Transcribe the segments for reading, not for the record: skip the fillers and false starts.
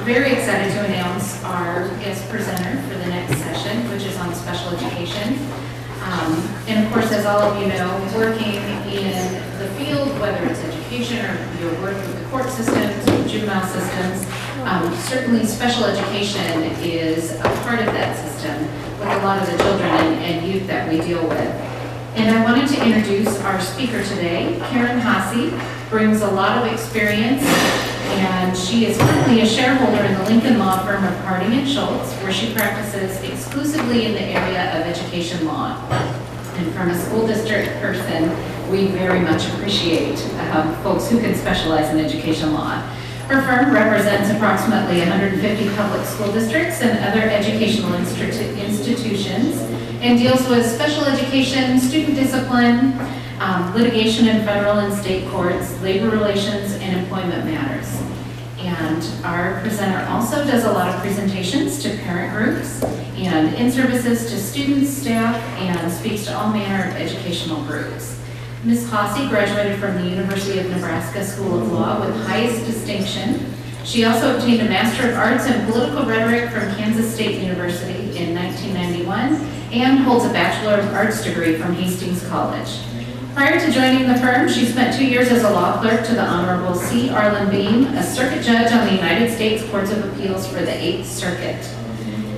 very excited to announce our guest presenter for the next session, which is on special education. And of course, as all of you know, working in the field, whether it's education or you're working with the court systems or juvenile systems, certainly special education is a part of that system with a lot of the children and youth that we deal with. And I wanted to introduce our speaker today. Karen Haase brings a lot of experience, and she is currently a shareholder in the Lincoln law firm of Harding & Schultz, where she practices exclusively in the area of education law. And from a school district person, we very much appreciate folks who can specialize in education law. Her firm represents approximately 150 public school districts and other educational institutions and deals with special education, student discipline, litigation in federal and state courts, labor relations, and employment matters. And our presenter also does a lot of presentations to parent groups and in-services to students, staff, and speaks to all manner of educational groups. Ms. Haase graduated from the University of Nebraska School of Law with highest distinction. She also obtained a Master of Arts in Political Rhetoric from Kansas State University in 1991 and holds a Bachelor of Arts degree from Hastings College. Prior to joining the firm, she spent 2 years as a law clerk to the Honorable C. Arlen Beam, a circuit judge on the United States Courts of Appeals for the 8th Circuit.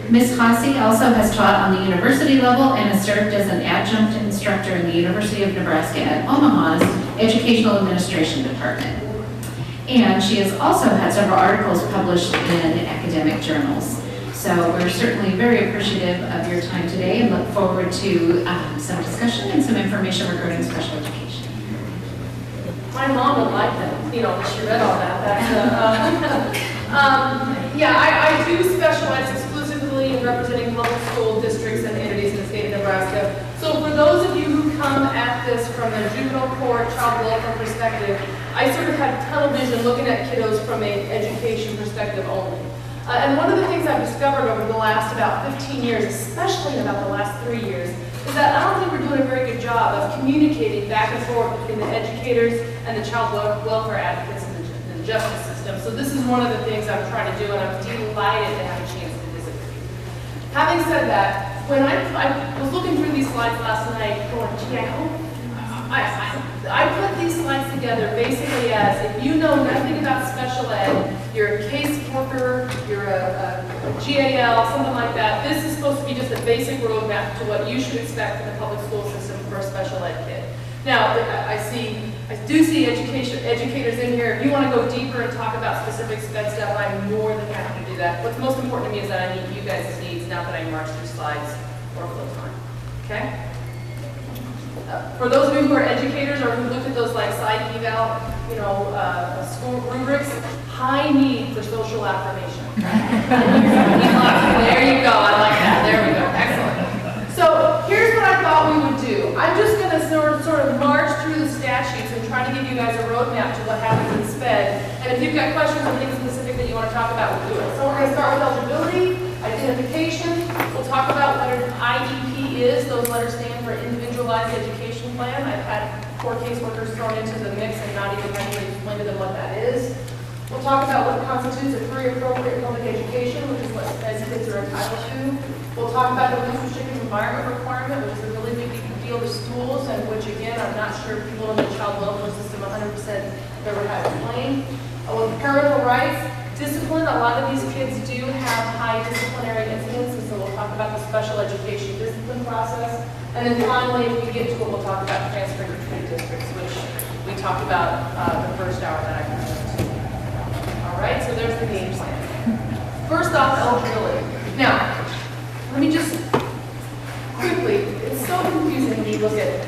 Ms. Haase also has taught on the university level and has served as an adjunct instructor in the University of Nebraska at Omaha's Educational Administration Department. And she has also had several articles published in academic journals. So we're certainly very appreciative of your time today and look forward to some discussion and some information regarding special education. My mom would like that, you know, she read all that. Yeah, I do specialize exclusively in representing public school districts and entities in the state of Nebraska. So for those of you who come at this from a juvenile court, child welfare perspective, I sort of have tunnel vision looking at kiddos from an education perspective only. And one of the things I've discovered over the last about 15 years, especially in about the last 3 years, is that I don't think we're doing a very good job of communicating back and forth between the educators and the child welfare advocates in the justice system. So this is one of the things I'm trying to do, and I'm delighted to have a chance to visit with you. Having said that, when I was looking through these slides last night, going, gee, I put these slides together basically as if you know nothing about special ed, you're a case worker, you're a GAL, something like that. This is supposed to be just a basic roadmap to what you should expect from the public school system for a special ed kid. Now, I do see educators in here. If you want to go deeper and talk about specific sped stuff, I'm more than happy to do that. What's most important to me is that I meet you guys' needs, not that I march through slides or full time. Okay? For those of you who are educators or who looked at those like side eval, you know, school rubrics, high need for social affirmation. There you go, I like that, there we go, excellent. So here's what I thought we would do. I'm just going to sort of march through the statutes and try to give you guys a roadmap to what happens in SPED. And if you've got questions or things specific that you want to talk about, we'll do it. So we're going to start with eligibility, identification. We'll talk about what an IEP is. Those letters stand for Individualized Education Plan. I've had 4 caseworkers thrown into the mix and not even having to explain to them what that is. We'll talk about what constitutes a free appropriate public education, which is what SPED kids are entitled to. We'll talk about the loose restricted environment requirement, which is a really big deal to schools, and which again, I'm not sure people in the child welfare system 100% have ever had explained. With parental rights, discipline, a lot of these kids do have high disciplinary incidents, and so we'll talk about the special education discipline process. And then finally, if we get to it, we'll talk about transferring between districts, which we talked about the first hour that I presented. All right, so there's the game plan. First off, eligibility. Now, let me just quickly, it's so confusing when you look at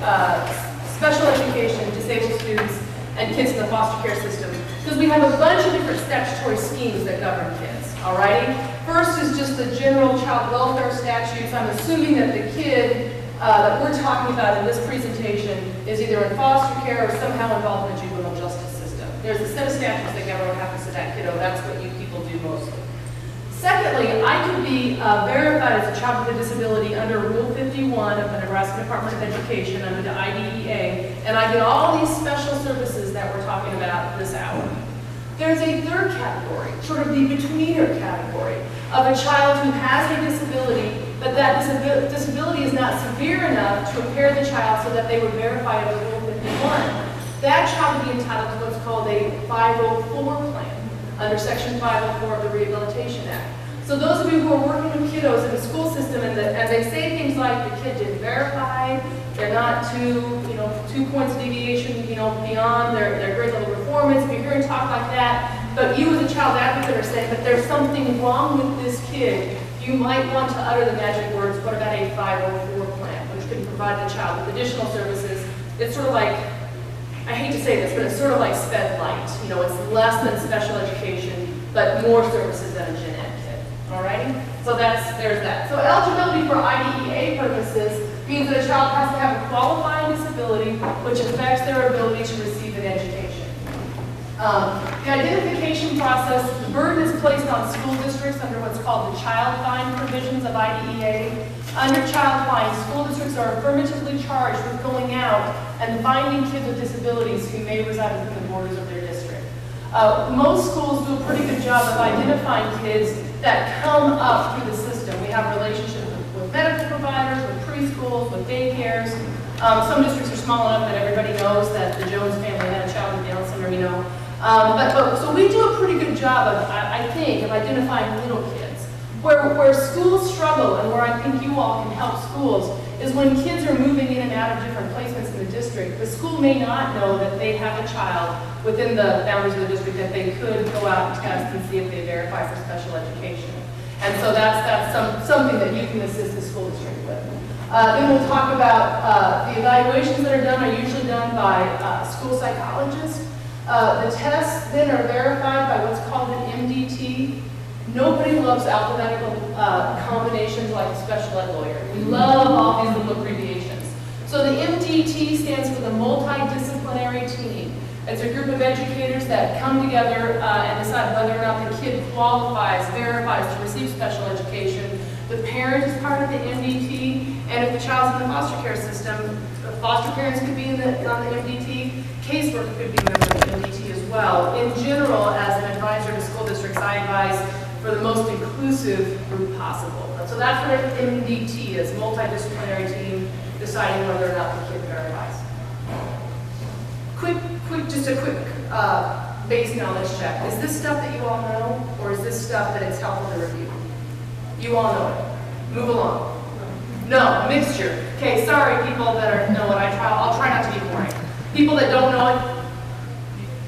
special education, disabled students, and kids in the foster care system, because we have a bunch of different statutory schemes that govern kids, all righty? First is just the general child welfare statutes. I'm assuming that the kid that we're talking about in this presentation is either in foster care or somehow involved in the juvenile justice system. There's a set of statutes that govern what happens to that kiddo. That's what you people do mostly. Secondly, I can be verified as a child with a disability under Rule 51 of the Nebraska Department of Education under the IDEA, and I get all these special services that we're talking about this hour. There's a third category, sort of the betweener category, of a child who has a disability, but that disability is not severe enough to impair the child so that they would verify it under Rule 51. That child would be entitled to what's called a 504 plan under Section 504 of the Rehabilitation Act. So those of you who are working with kiddos in the school system and they say things like the kid didn't verify, they're not 2 points deviation, beyond their grade level performance. If you're hearing talk like that, but you as a child advocate are saying that there's something wrong with this kid, you might want to utter the magic words, what about a 504 plan, which can provide the child with additional services. It's sort of like, I hate to say this, but it's sort of like sped light. It's less than special education, but more services than a gen ed kid. Alrighty? So there's that. So eligibility for IDEA purposes means that a child has to have a qualifying disability which affects their ability to receive an education. The identification process, the burden is placed on school districts under what's called the child find provisions of IDEA. Under child find, school districts are affirmatively charged with going out and finding kids with disabilities who may reside within the borders of their district. Most schools do a pretty good job of identifying kids that come up through the system. We have relationships with medical providers, with preschools, with daycares. Some districts are small enough that everybody knows that the Jones family had a child with Down syndrome, so we do a pretty good job of, I think, of identifying little kids. Where schools struggle and where I think you all can help schools is when kids are moving in and out of different placements in the district. The school may not know that they have a child within the boundaries of the district that they could go out and test and see if they verify for special education. And so that's something that you can assist the school district with. Then we'll talk about the evaluations that are done are usually done by school psychologists. The tests then are verified by what's called an MDT. Nobody loves alphabetical combinations like a special ed lawyer. We love all these little abbreviations. So the MDT stands for the multidisciplinary team. It's a group of educators that come together and decide whether or not the kid qualifies, verifies to receive special education. The parent is part of the MDT, and if the child's in the foster care system, foster parents could be on the MDT, caseworker could be a member of the MDT as well. In general, as an advisor to school districts, I advise for the most inclusive group possible. So that's what an MDT is, multidisciplinary team deciding whether or not the kid verifies. Just a quick base knowledge check. Is this stuff that you all know, or is this stuff that it's helpful to review? You all know it. Move along. No, mixture. Okay, sorry people that know it. I'll try not to be boring. People that don't know it,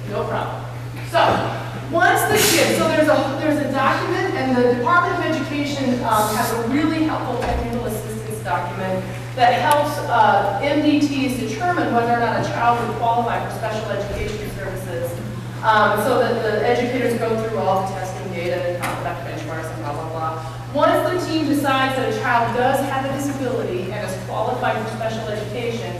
no problem. So, once the kid, so there's a document, and the Department of Education has a really helpful technical assistance document that helps MDTs determine whether or not a child would qualify for special education services. So that the educators go through all the testing data and talk about benchmarks and blah, blah, blah. Once the team decides that a child does have a disability and is qualified for special education,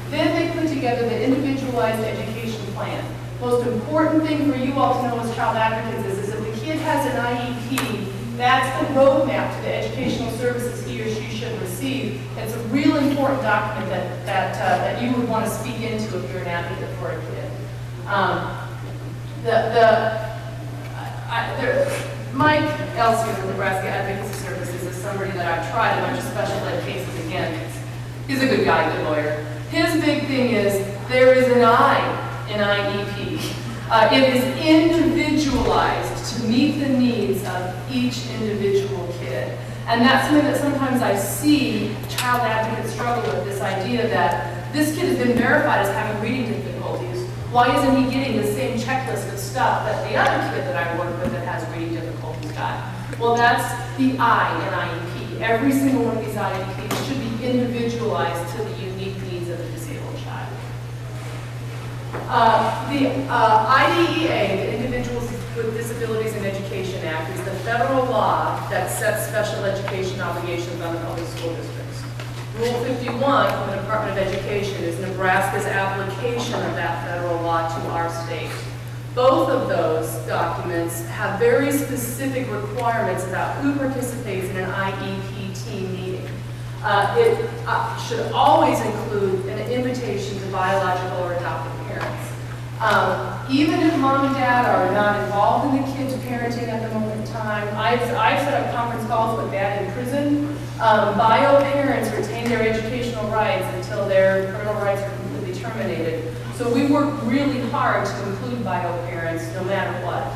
then they put together the individualized education plan. Most important thing for you all to know as child advocates is if the kid has an IEP, that's the roadmap to the educational services he or she should receive. It's a real important document that you would want to speak into if you're an advocate for a kid. Mike Elsie from Nebraska Advocacy Services is somebody that I've tried a bunch of special ed cases against. He's a good guy, good lawyer. His big thing is there is an I in IEP. It is individualized to meet the needs of each individual kid. And that's something that sometimes I see child advocates struggle with, this idea that this kid has been verified as having reading difficulties. Why isn't he getting the same checklist of stuff that the other kid that I work with that has reading difficulties got? Well, that's the I in IEP. Every single one of these IEPs should be individualized to the unique needs of the disabled child. The IDEA, the Individuals with Disabilities in Education Act, is the federal law that sets special education obligations on the public school districts. Rule 51 from the Department of Education is Nebraska's application of that federal law to our state. Both of those documents have very specific requirements about who participates in an IEP team meeting. It should always include an invitation to biological or adoptive parents. Even if mom and dad are not involved in the kids' parenting at the moment in time, I've set up conference calls with dad in prison. Bio parents retain their educational rights until their criminal rights are completely terminated. So we work really hard to include bio parents no matter what.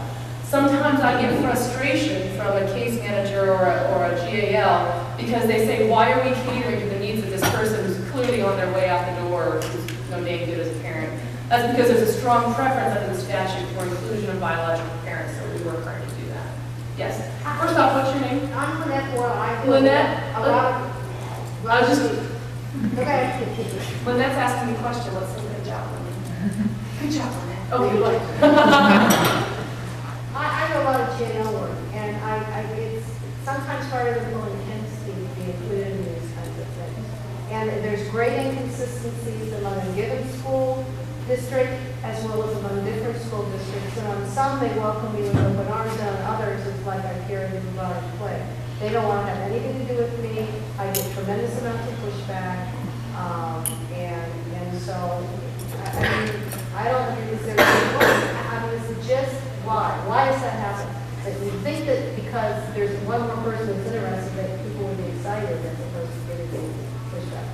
Sometimes I get frustration from a case manager or a GAL because they say, why are we catering to the needs of this person who's clearly on their way out the door, who's no dang good as a parent? That's because there's a strong preference under the statute for inclusion of biological parents, so we work hard to do that. Yes. First off, what's your name? I'm Lynette Moore. I feel Lynette? a lot of, I was just, okay. Lynette's asking me a question. Let's say good job, Lynette. Good job, Lynette. Okay, go ahead. I do a lot of GNL work, and it's sometimes harder than people intend to be included in these kinds of things. And there's great inconsistencies among a given school district as well as among different school districts. And on some, they welcome you with open arms, and on others, it's like I'm carrying a large play. They don't want to have anything to do with me. I get tremendous amounts of pushback. And so, I mean, I don't think it's I mean, it's just why? Why does that happen? That you think that because there's one more person that's interested that people would be excited that the person's getting pushback?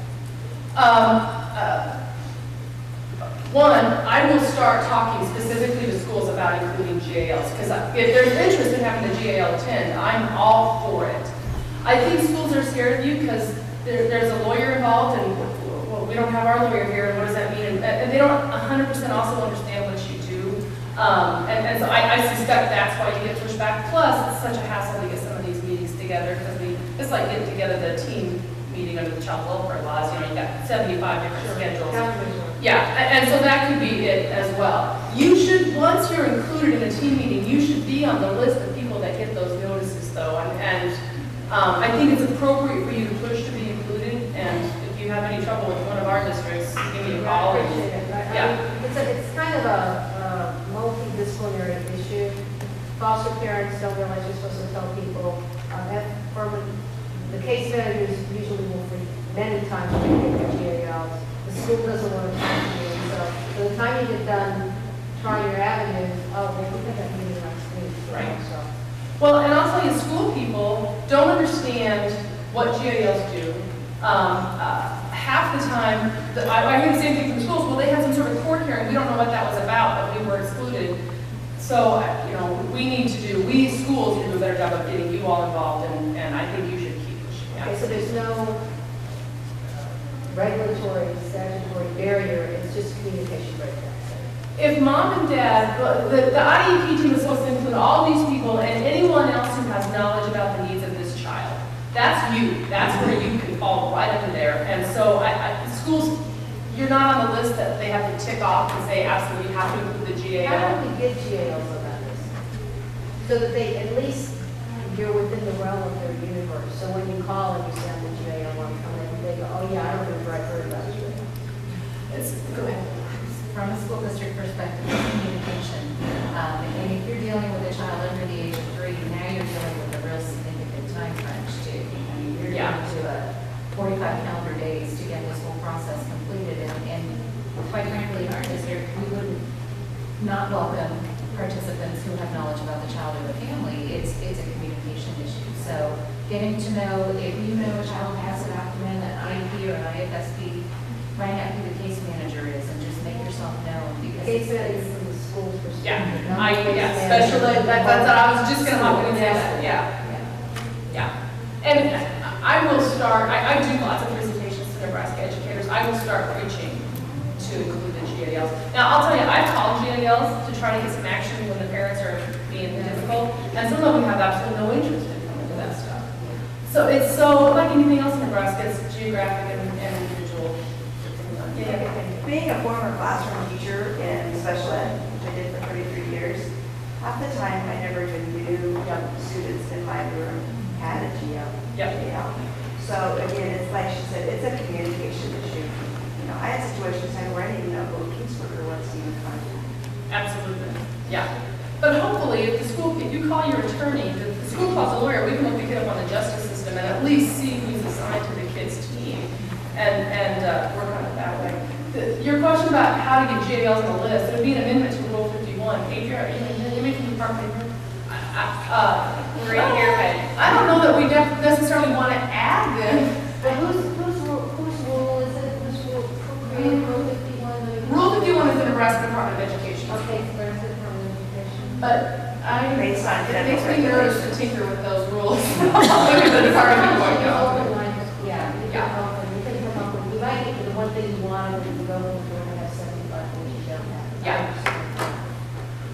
One, I will start talking specifically to schools about including GALs, because if there's interest in having the GAL attend, I'm all for it. I think schools are scared of you because there's a lawyer involved, and well, we don't have our lawyer here, and what does that mean? And they don't 100% also understand what you do. And so I suspect that's why you get pushback. Plus, it's such a hassle to get some of these meetings together, because it's like getting together the team meeting under the child welfare laws. You know, you got 75 different schedules. Yeah, and so that could be it as well. You should, once you're included in a team meeting, you should be on the list of people that get those notices, though. And I think it's appropriate for you to push to be included. And if you have any trouble with one of our districts, give me a call. I appreciate it. Yeah. It's kind of a multidisciplinary issue. Foster parents don't realize you're supposed to tell people. The case managers usually will for many times when they get GALs. The school doesn't want to talk to you. So by the time you get done trying your avenues, oh, we look at that meeting next week. Right. So. Well, and I'll tell you, school people don't understand what GALs do. Half the time, I hear the same thing from schools. Well, they had some sort of court hearing. We don't know what that was about, but we were excluded. So, you know, we schools need to do a better job of getting you all involved, and I think you should keep pushing. Yeah. Okay, so there's no regulatory, statutory barrier. It's just communication breakdown. If mom and dad, the IEP team is supposed to include all these people and anyone else who has knowledge about the needs of this child. That's you. That's where you can fall right under there. And so schools, you're not on the list that they have to tick off and say absolutely you have to include the GAL. How do we get GALs on that list? So that they, at least, you're within the realm of their universe. So when you call and you say I'm the GAL, I'm coming, they go, oh yeah, I remember I heard about you. Go ahead. From a school district perspective, it's communication. And if you're dealing with a child under the age of 3, now you're dealing with a real significant time crunch too. I mean, you're down to 45 calendar days to get this whole process completed. And quite frankly, in our district, we would not welcome participants who have knowledge about the child or the family. It's a communication issue. So getting to know, if you know a child has a document, an IEP or an IFSP, find out who the case manager is and just make yourself known, because Case manager from the school's perspective. Special ed, that's what I was just going to hop in and say that. Yeah. And I will start, I do lots of presentations to Nebraska educators. I will start preaching to include the GALs. Now, I'll tell you, I've called GALs to try to get some action when the parents are being difficult, and some of them have absolutely no interest in coming to that stuff. So it's so, like anything else in Nebraska, it's geographic and individual. Being a former classroom teacher in special ed, which I did for 33 years, half the time I never even knew young students in my room had a GL. Yep. So again, it's like she said, it's a communication issue. You know, I had situations where I didn't even know who Kingsburger was even come. Absolutely. Yeah. But hopefully, if you call your attorney, the school calls a lawyer, we can look to get up on the justice system and at least see who's assigned to the kid's team and work on it that way. Your question about how to get GALs on the list, it would be an amendment to Rule 51. Adrian, are you making the part paper? Right here, I don't know that we necessarily want to add them. But whose rule is it? Who created Rule 51? Rule 51 is the Nebraska Department of Education. Okay, where's the Department of Education? But Based on it makes me federal nervous to tinker with those rules. Look at the Department of Yeah, you can come up with, you might get the one thing you want, and you go and you only have 75 things you don't have. Yeah.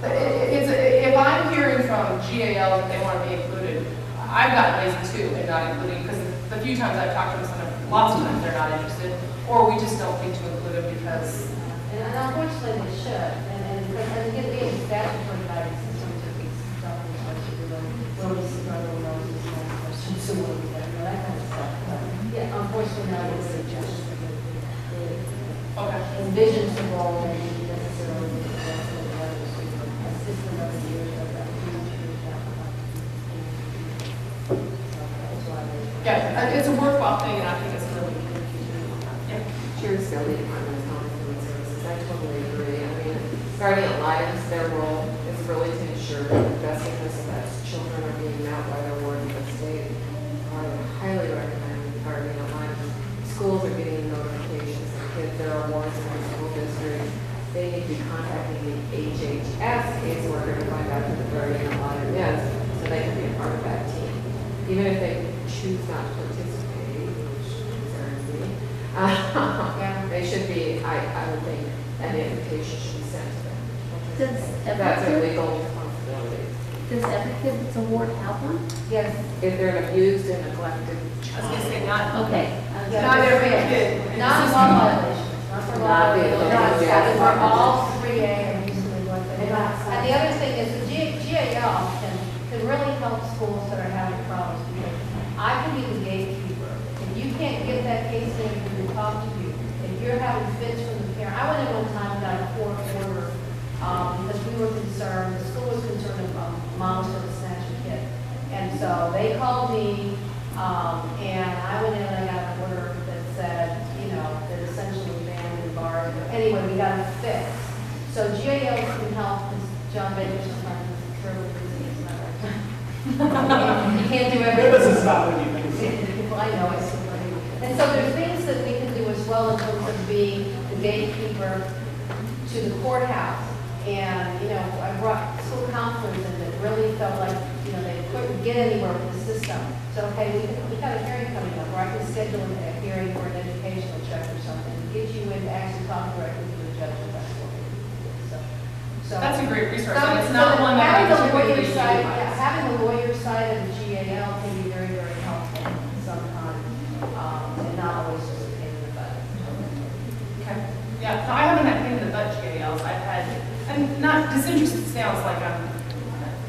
If I'm hearing from GAL that they want to be included, I've gotten lazy too in not including, because the few times I've talked to them, lots of times they're not interested, or we just don't think to include them because. And unfortunately, they should, and again, we have statutory guidance in terms of these documents, what to do, when we see brother noses, and questions, so what we do, that kind of stuff. But, yeah, unfortunately, now it's suggested. Okay. Envisions the role, and you necessarily need to assist them over the years of that. Yeah, it's a worthwhile thing, and I think it's really good. Yeah. Cheers, Sylvia, Department of Health and Human Services. I totally agree. I mean, guardian ad litem's, their role is really to ensure the best interests of children are being met by their warden of the state. I would highly recommend guardian ad litem. Schools are getting notifications that if there are wards in their school district, they need to be contacting the HHS caseworker to find out who the guardian ad litem is, so they can be a part of that team. Even if they choose not to participate, which concerns me, they should be, I would think, an invitation should be sent to them. That's their legal responsibility. Does every kid's award have one? Yes. If they're an abused and neglected I was child. going to say not. Okay. Not every kid. Not law violations, not for law Not the- violations. yeah. For all 3A and usually what they do. And the other thing is the GAL can really help schools that are having problems because I can be the gatekeeper. If you can't get that case in to talk to you, if you're having fits from the parent, I went in one time and got a court order because we were concerned, the school was concerned about mom was going to snatch a kid. And so they called me and I went in and I got an order that said, you know, that essentially banned and barred. Anyway, we got it fixed. So GAL can help, because John Baker sometimes is terribly busy, it's not right. You can't do everything. This is not what you think. Well, I know, it's so funny. And so there's things that we can do as well in terms of being the gatekeeper to the courthouse. And, you know, I brought school counselors in that really felt like, you know, they couldn't get anywhere with the system. So, okay, we got a hearing coming up, or I can schedule a hearing for an educational check or something, and get you in to actually talk directly to the judge, if that's what we do. So. That's a great resource, So- and it's not so one that having the typically lawyer side, utilize. having the lawyer side of the GAL can be very, very helpful sometimes, and not always just a pain in the butt. Okay. Yeah, no, I haven't had pain in the butt GALs. I've had, and not disinterested sounds like I'm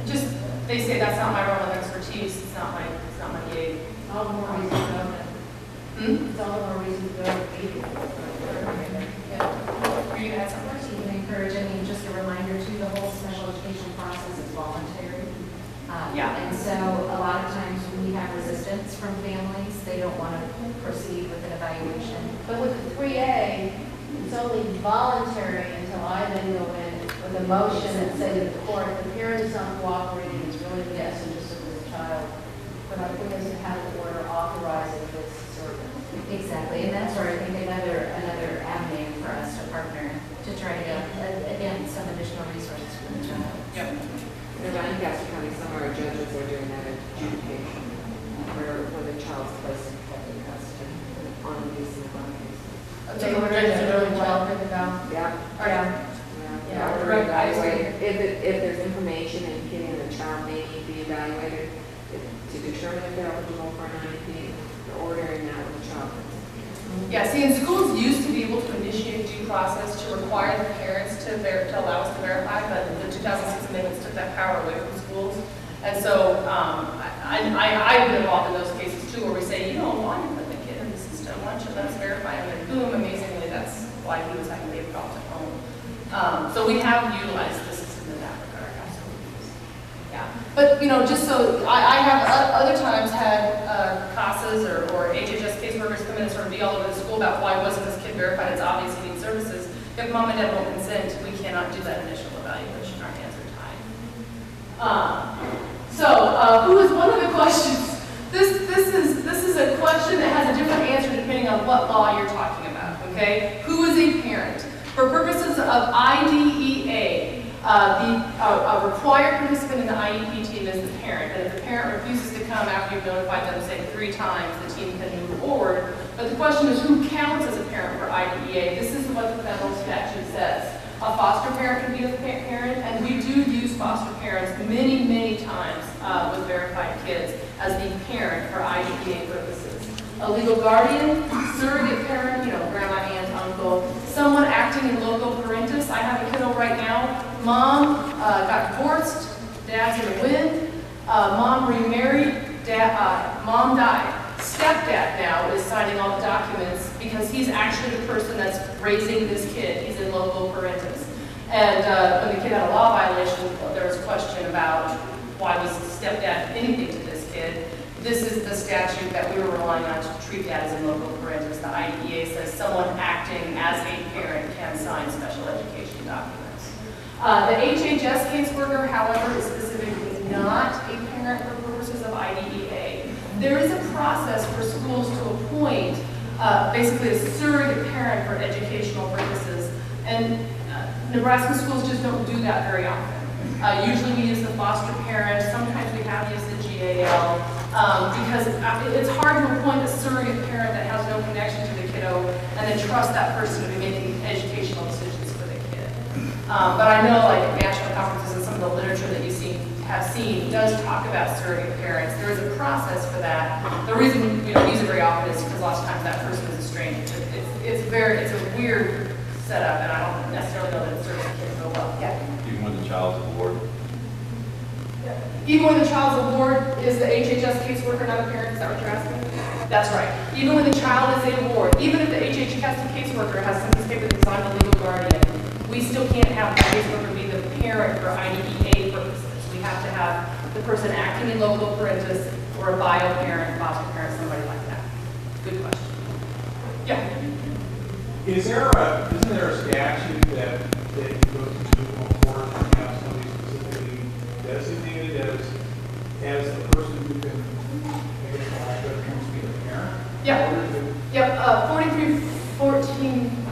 just, they say that's not my realm of expertise, it's not my gig. All the more reason to go then. Hmm? It's all the more reason to go to the meeting. Yeah. Are you gonna add something? First, you can encourage, I mean, just a reminder too, the whole special education process is voluntary. Yeah. And so a lot of times we have resistance from families, they don't want to proceed with an evaluation. But with the 3A, it's only voluntary until I then go in with a motion and say to the court, the parent is not cooperating, it's really the best interest of this child. But I put this in have an order authorizing this service. Exactly, and that's where I think another avenue for us to partner to try to get, again, some additional resources for the child. Yep. In Lancaster County, some of our judges are doing that adjudication, where when the child's placed in protective custody on abuse and neglect cases. So the judges are really well for the now. Yeah. Are you? Yeah, we're evaluating, if there's information indicating the child may need to be evaluated, to determine if they're eligible for an IEP, they're ordering that when the child comes in. Yeah, see, and schools used to be able to initiate due process to require the parents to allow us to verify, but the 2006 amendments took that power away from schools. And so I've been involved in those cases too, where we say, you know, why don't you put the kid in the system? Why don't you let us verify him? And boom, amazingly, that's why he was having baby problems at home. So we have utilized the system in that regard, absolutely. Yeah, but you know, just so I have other times had CASAs or HHS caseworkers come in and sort of be all over the school about why wasn't this kid verified? It's obvious he needs services. If mom and dad won't consent, we cannot do that initial evaluation. Our hands are tied. Who is one of the questions? This is a question that has a different answer depending on what law you're talking about, okay? Who is a parent? For purposes of IDEA, a required participant in the IEP team is the parent, and if the parent refuses to come after you've notified them, say 3 times, the team can move forward. But the question is, who counts as a parent for IDEA? This is what the federal statute says. A foster parent can be a parent, and we do use foster parents many, many times with verified kids as the parent for IDEA purposes. A legal guardian, surrogate parent, grandma, aunt, uncle, someone acting in loco parentis. I have a kiddo right now. Mom got divorced, dad's in the wind, mom remarried, mom died. Stepdad now is signing all the documents because he's actually the person that's raising this kid. He's in loco parentis. And when the kid had a law violation, there was a question about why was stepdad anything to this kid. This is the statute that we were relying on to treat dads in loco parentis. The IDEA says someone acting as a parent can sign special education documents. The HHS caseworker, however, is specifically not a parent for purposes of IDEA. There is a process for schools to appoint basically a surrogate parent for educational purposes, and Nebraska schools just don't do that very often. Usually we use the foster parent, sometimes we have used the GAL, because it's hard to appoint a surrogate parent that has no connection to the kiddo and then trust that person to be making educational decisions for the kid. But I know like national conferences and some of the literature that you have seen does talk about surrogate parents. There is a process for that. The reason we don't use it very often is because lots of times that person is a stranger. It's a weird setup, and I don't necessarily know that it serves the kid so well. Yeah. Even when the child's aboard? Even when the child's aboard, is the HHS caseworker not a parent? Is that what you're asking? That's right. Even when the child is a ward, even if the HHS caseworker has some piece of paper that's signed a legal guardian, we still can't have the caseworker be the parent for IDEA purposes. We have to have the person acting in loco parentis or a bio parent, foster parent, somebody like that. Good question. Yeah. Isn't there a statute that goes to juvenile court and has somebody specifically designated as the person who can, I guess, for lack of better terms, be the parent? Yeah. Yep. 4314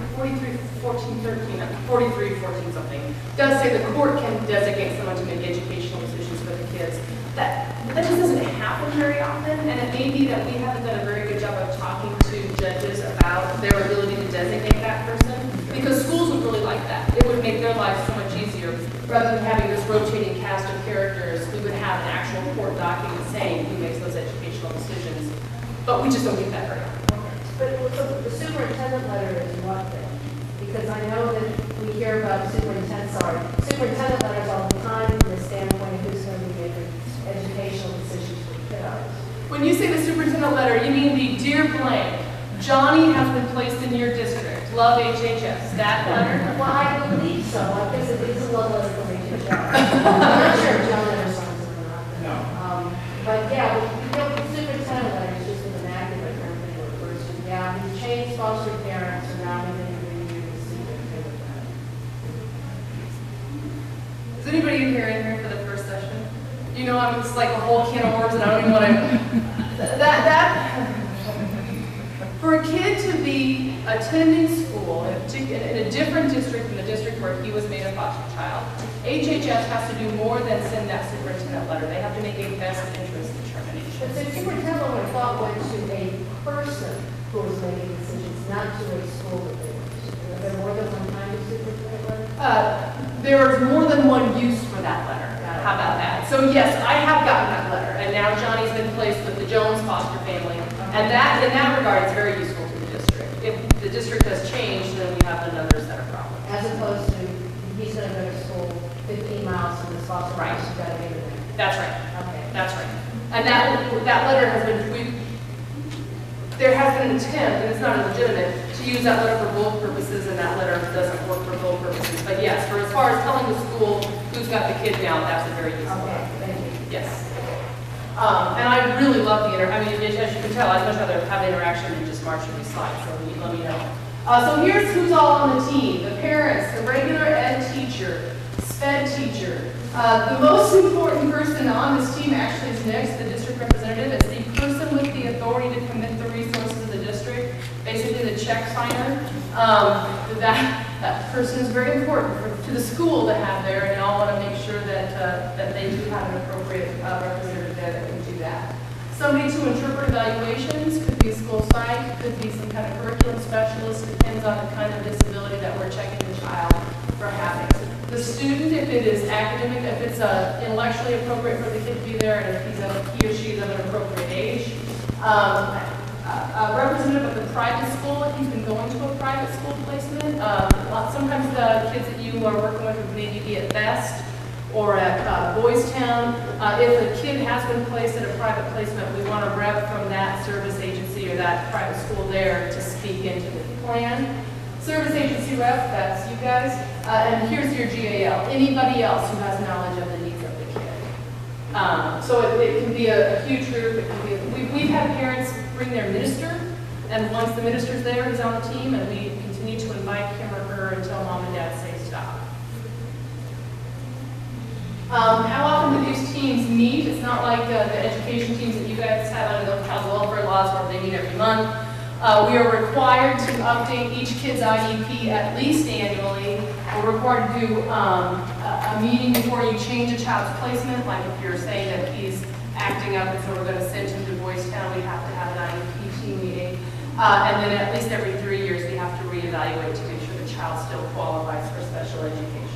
something does say the court can designate someone to make educational decisions for the kids. That just doesn't happen very often, and it may be that we haven't done a very good job of talking to judges about their ability to designate that person, because schools would really like that. It would make their lives so much easier. Rather than having this rotating cast of characters, we would have an actual court document saying who makes those educational decisions, but we just don't get that very often. But the superintendent letter is one thing, because I know that we hear about superintendent letters all the time from the standpoint of who's going to be making educational decisions for the kiddos. When you say the superintendent letter, you mean the dear blank, Johnny has been placed in your district, love HHS, that letter? Well, I believe so. I guess it is a love letter from HHS. I'm not sure if John ever signs it or not. No. But yeah, the superintendent letter is just an immaculate term that it refers to. Yeah, we've changed foster parents, and now we need to review the superintendent letter. Is anybody in here for the first session? You know, it's like a whole can of worms, and I don't even want to. For a kid to be attending school in a different district than the district where he was made a foster child, HHS has to do more than send that superintendent letter. They have to make a best interest determination. But the superintendent letter I thought went to a person who was making decisions, not to a school that they went to. Are there more than one kind of superintendent letter? There is more than one use for that letter. How about that? So yes, I have gotten that letter, and now Johnny's been placed with the Jones foster family, and that, in that regard, is very useful to the district. If the district has changed, then we have another set of problems. As opposed to, he's going to go to school 15 miles from his foster Right. house, you've got to get in there. That's right. Okay. That's right. And that letter has been, there has been an attempt, and it's not illegitimate, to use that letter for both purposes, and that letter doesn't work for both purposes. But yes, for as far as telling the school who's got the kid now, that's a very useful Okay, letter. thank you. Yes. And I really love the as you can tell, I'd much rather have the interaction than just marching these slides, so let me know. So here's who's all on the team: the parents, the regular ed teacher, SPED teacher. The most important person on this team actually is Nick, the district representative. It's the person with the authority to commit the resources of the district, basically the check signer. That person is very important to the school to have there, and I want to make sure that they do have an appropriate representative there that can do that. Somebody to interpret evaluations, could be a school psych, could be some kind of curriculum specialist, depends on the kind of disability that we're checking the child for having. The student, if it is academic, if it's intellectually appropriate for the kid to be there, and if he or she is of an appropriate age. A representative of the private school, if you've been going to a private school placement. Sometimes the kids that you are working with would maybe be at Best or at Boys Town. If a kid has been placed at a private placement, we want a rep from that service agency or that private school there to speak into the plan. Service agency rep, that's you guys. And here's your GAL, anybody else who has knowledge of the needs of the kid. So it can be a huge group. It can be we've had parents bring their minister, and once the minister's there, he's on the team, and we continue to invite him or her until mom and dad say stop. How often do these teams meet? It's not like the education teams that you guys have under the child welfare laws where they meet every month. We are required to update each kid's IEP at least annually. We're required to do a meeting before you change a child's placement, like if you're saying that he's acting up and so we're going to send him to Boys Town, we have to have an IEP team meeting. And then at least every 3 years we have to reevaluate to make sure the child still qualifies for special education.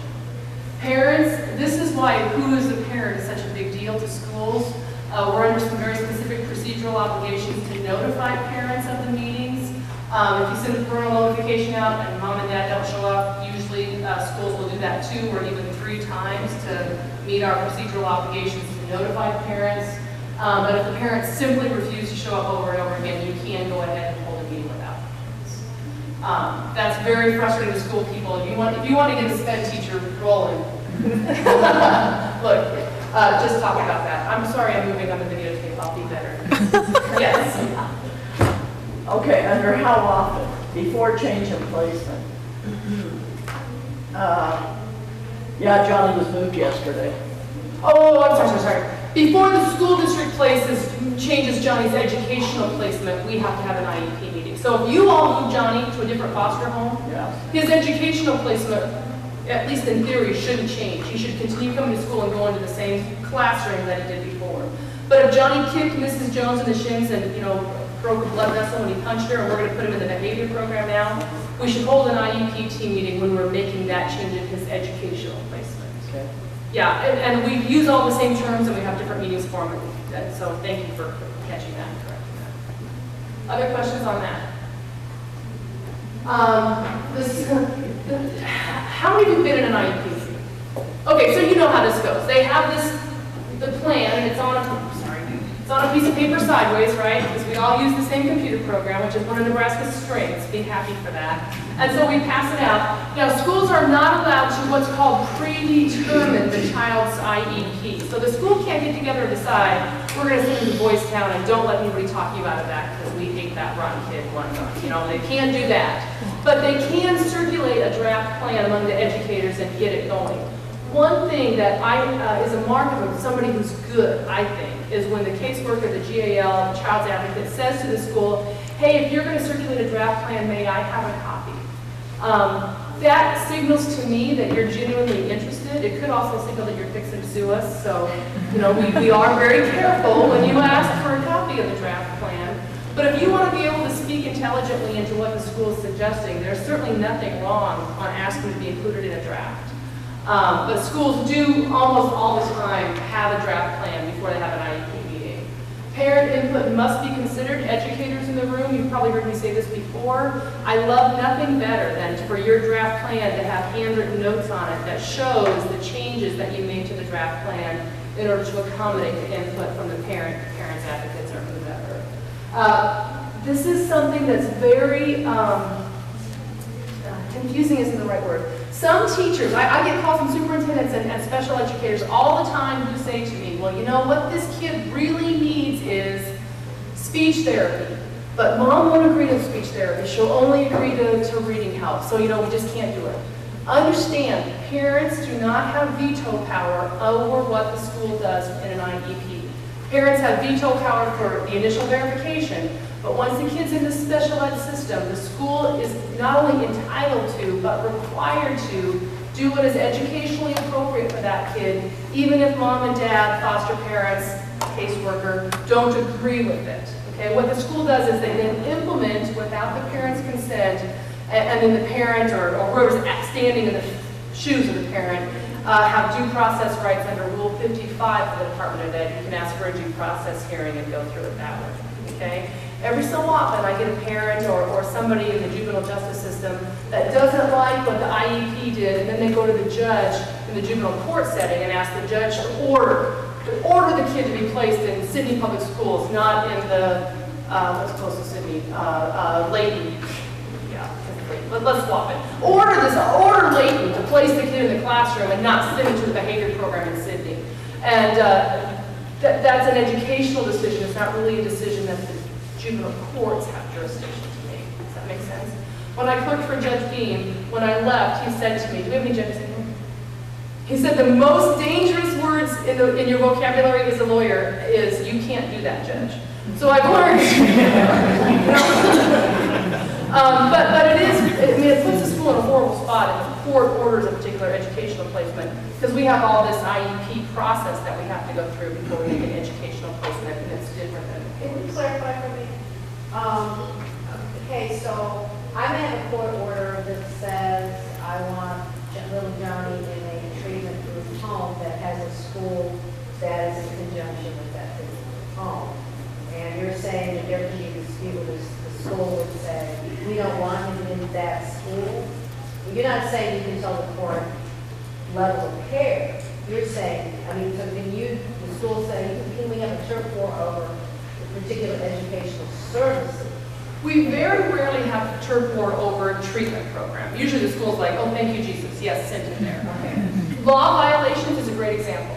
Parents, this is why who is a parent is such a big deal to schools. We're under some very specific procedural obligations to notify parents of the meetings. If you send a parental notification out and mom and dad don't show up, usually schools will do that 2 or even 3 times to meet our procedural obligations to notify parents. But if the parents simply refuse to show up over and over again, you can go ahead and hold a meeting without parents. That's very frustrating to school people. If you want to get a SPED teacher rolling, look, just talk about that. I'm sorry I'm moving on the videotape. I'll be better. Yes. Okay, under how often? Before change of placement. Yeah, Johnny was moved yesterday. Oh, I'm sorry. Before the school district changes Johnny's educational placement, we have to have an IEP meeting. So if you all move Johnny to a different foster home, his educational placement, at least in theory, shouldn't change. He should continue coming to school and going to the same classroom that he did before. But if Johnny kicked Mrs. Jones in the shins and, broke a blood vessel when he punched her, and we're going to put him in the behavior program now, we should hold an IEP team meeting when we're making that change in his educational placement. Okay. Yeah, and we use all the same terms and we have different meetings for them. So thank you for catching that and correcting that. Other questions on that? How many of you have been in an IEP? Okay, so you know how this goes. They have the plan, and it's on a piece of paper sideways, right? Because we all use the same computer program, which is one of Nebraska's strengths. Be happy for that. And so we pass it out. Now, schools are not allowed to what's called predetermine the child's IEP. So the school can't get together and decide, we're going to send him to Boys Town and don't let anybody talk you out of that because we hate that rotten kid one month. They can do that. But they can circulate a draft plan among the educators and get it going. One thing that is a mark of somebody who's good, I think, is when the caseworker, the GAL, the child's advocate says to the school, hey, if you're going to circulate a draft plan, may I have a copy? That signals to me that you're genuinely interested. It could also signal that you're fixing to sue us. So, we are very careful when you ask for a copy of the draft plan. But if you want to be able to speak intelligently into what the school is suggesting, there's certainly nothing wrong on asking to be included in a draft. But schools do almost all the time have a draft plan before they have an IEP meeting. Parent input must be considered. Educators in the room, you've probably heard me say this before. I love nothing better than for your draft plan to have handwritten notes on it that shows the changes that you made to the draft plan in order to accommodate the input from the parents, advocates, or whoever. This is something that's very confusing isn't the right word. Some teachers, I get calls from superintendents and special educators all the time who say to me, well, what this kid really needs is speech therapy. But mom won't agree to speech therapy. She'll only agree to reading help. So, we just can't do it. Understand, parents do not have veto power over what the school does in an IEP. Parents have veto power for the initial verification, but once the kid's in the special ed system, the school is not only entitled to, but required to do what is educationally appropriate for that kid, even if mom and dad, foster parents, caseworker, don't agree with it. Okay, what the school does is they then implement without the parent's consent, and then the parent or whoever's standing in the shoes of the parent have due process rights under Rule 55 of the Department of Ed. You can ask for a due process hearing and go through it that way. Okay? Every so often I get a parent or somebody in the juvenile justice system that doesn't like what the IEP did, and then they go to the judge in the juvenile court setting and ask the judge to order the kid to be placed in Sydney Public Schools, not in the, what's close to Sydney, Layton. Yeah, let's swap it. Order Layton to place the kid in the classroom and not send him to the behavior program in Sydney. And that's an educational decision. It's not really a decision that the juvenile courts have jurisdiction to make. Does that make sense? When I clerked for Judge Beam, when I left, he said to me, do we have any judges in here? He said the most dangerous words in your vocabulary as a lawyer is, you can't do that, Judge. So I've learned. But it puts the school in a horrible spot if the court orders a particular educational placement, because we have all this IEP process that we have to go through before we make an educational placement, and it's different than. Can you clarify for me? Okay, so I may have a court order that says I want little Johnny in a treatment group home that has a school that is in conjunction with that home. And you're saying that there could be a dispute with the school would say, we don't want him in that school. You're not saying you can tell the court level of care. You're saying, so can the school say, can we have a turf war over the particular educational services? We very rarely have a turf war over a treatment program. Usually the school's like, oh, thank you, Jesus. Yes, send him there. Okay. Law violations is a great example.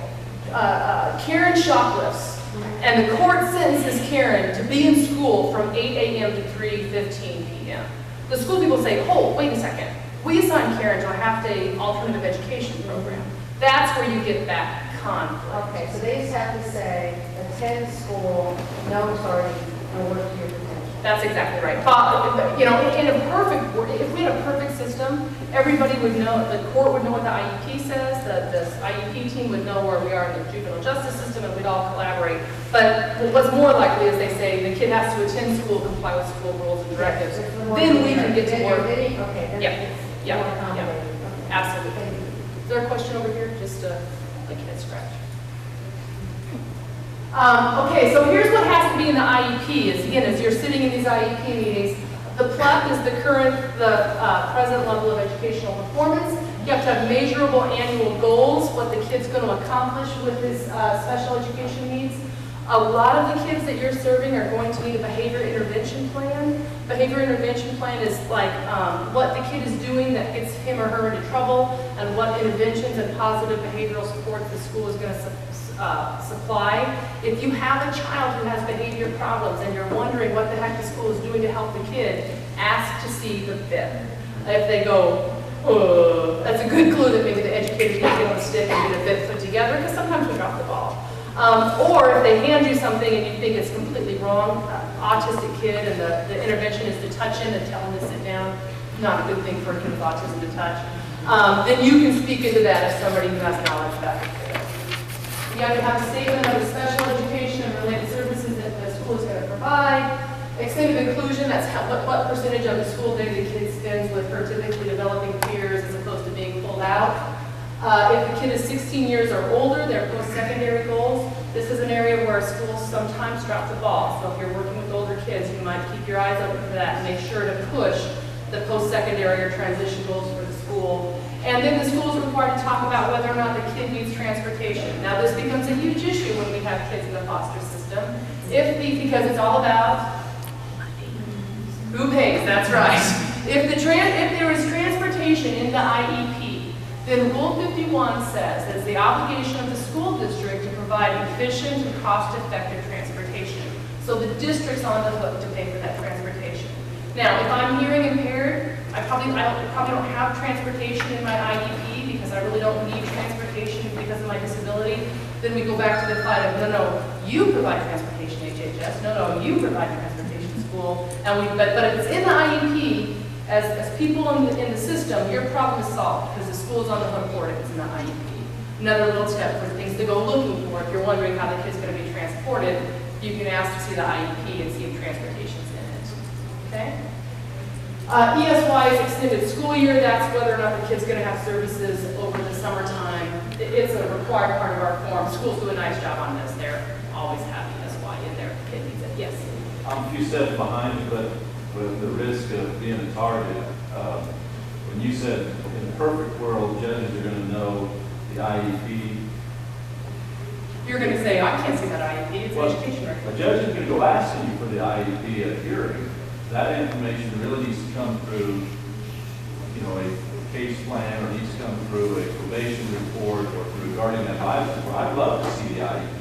Karen shoplifts, and the court sentences Karen to be in school from 8 a.m. to 3:15 p.m. The school people say, oh, wait a second. We assign Karen to a half-day alternative education program. That's where you get that conflict. Okay, so they just have to say, attend school, no tardy, no work to your potential. That's exactly right. In a perfect world, if we had a perfect system, everybody would know, the court would know what the IEP says, the IEP team would know where we are in the juvenile justice system, and we'd all collaborate. But what's more likely is they say the kid has to attend school, comply with school rules and directives. Then we can get to work. Okay. Yeah. Absolutely. Is there a question over here? Just like head scratch. Okay, so here's what has to be in the IEP. As you're sitting in these IEP meetings, the PLEP is the present level of educational performance. You have to have measurable annual goals, what the kid's going to accomplish with his special education needs. A lot of the kids that you're serving are going to need a behavior intervention plan. Behavior intervention plan is like what the kid is doing that gets him or her into trouble, and what interventions and positive behavioral supports the school is going to supply. If you have a child who has behavior problems and you're wondering what the heck the school is doing to help the kid, ask to see the BIP. If they go, that's a good clue that maybe the educator's going to get on the stick and get a BIP put together, because sometimes we drop the ball. Or if they hand you something and you think it's completely wrong, autistic kid, and the intervention is to touch him and tell him to sit down, not a good thing for a kid with autism to touch, then you can speak into that as somebody who has knowledge about it. You have to have a statement of the special education and related services that the school is going to provide. Extended inclusion, that's what percentage of the school day the kid spends with her typically developing peers as opposed to being pulled out. If the kid is 16 years or older, their post-secondary goals. This is an area where schools sometimes drop the ball. So if you're working with older kids, you might keep your eyes open for that and make sure to push the post-secondary or transition goals for the school. And then the school is required to talk about whether or not the kid needs transportation. Now this becomes a huge issue when we have kids in the foster system. Because it's all about who pays, that's right. If there is transportation in the IEP, then Rule 51 says that it's the obligation of the school district to provide efficient and cost-effective transportation. So the district's on the hook to pay for that transportation. Now, if I'm hearing impaired, I probably don't have transportation in my IEP because I really don't need transportation because of my disability. Then we go back to the fight of, no, you provide transportation, HHS. No, you provide transportation, school. And but if it's in the IEP, as people in the system, your problem is solved because the school is on the hook for it if it's in the IEP. Another little tip for things to go looking for, if you're wondering how the kid's going to be transported, you can ask to see the IEP and see if transportation's in it. Okay? ESY is extended school year. That's whether or not the kid's going to have services over the summertime. It's a required part of our form. Schools do a nice job on this. They're always having ESY in their kid needs it. Yes? I'm a few steps behind you, but with the risk of being a target, when you said in the perfect world, judges are going to know the IEP. You're going to say, I can't see that IEP. It's Well, education record. a judge is going to go asking you for the IEP at a hearing. That information really needs to come through, a case plan, or needs to come through a probation report or through guardian ad litem report. I'd love to see the IEP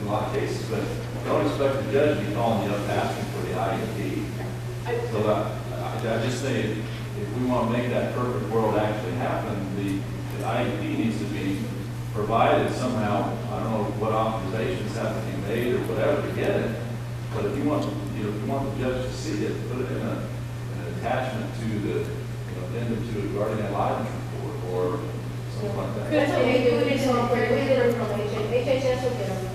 in a lot of cases, but don't expect the judge to be calling you up asking for the IEP. So I just say, if we want to make that perfect world actually happen, the IEP needs to be provided somehow. I don't know what authorizations have to be made or whatever to get it, but if you want the judge to see it, put it in an attachment to the addendum to a guardian ad litem report or something like that. That's what we do, we get them from HHS will get them.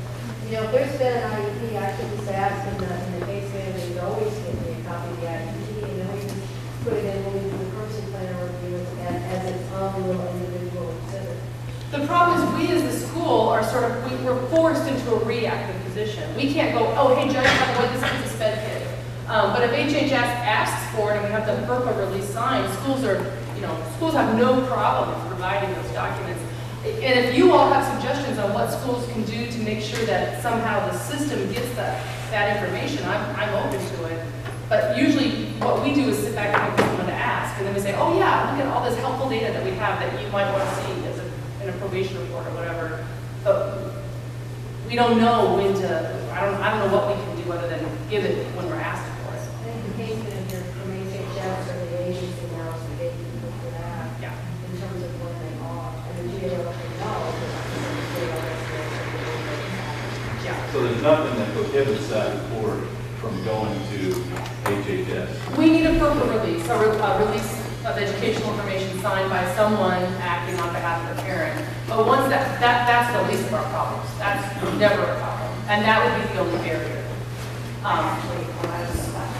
If there's been an IEP, I should just ask in the case manager, they always give me a copy of the IEP, and then we just put it in when we do the person plan review as its own little individual exhibit. The problem is we as the school are we're forced into a reactive position. We can't go, oh, hey, judge, by the way, this kid's a sped kid. But if HHS asks for it and we have the FERPA release signed, schools have no problem in providing those documents. And if you all have suggestions on what schools can do to make sure that somehow the system gets that information, I'm open to it. But usually what we do is sit back and wait for someone to ask, and then we say, oh yeah, look at all this helpful data that we have that you might want to see in a probation report or whatever. But we don't know when to, I don't know what we can do other than give it when we're asked for it. I think the case manager from HHS or the agency now is the gatekeeper for that. Yeah. In terms of when they are, and the GAO can know, Yeah. So there's nothing that prohibits that report from going to HHS. We need a FERPA release, a release of educational information signed by someone acting on behalf of the parent. But once that's the least of our problems. That's never a problem. And that would be the only barrier. Actually, when I was in class,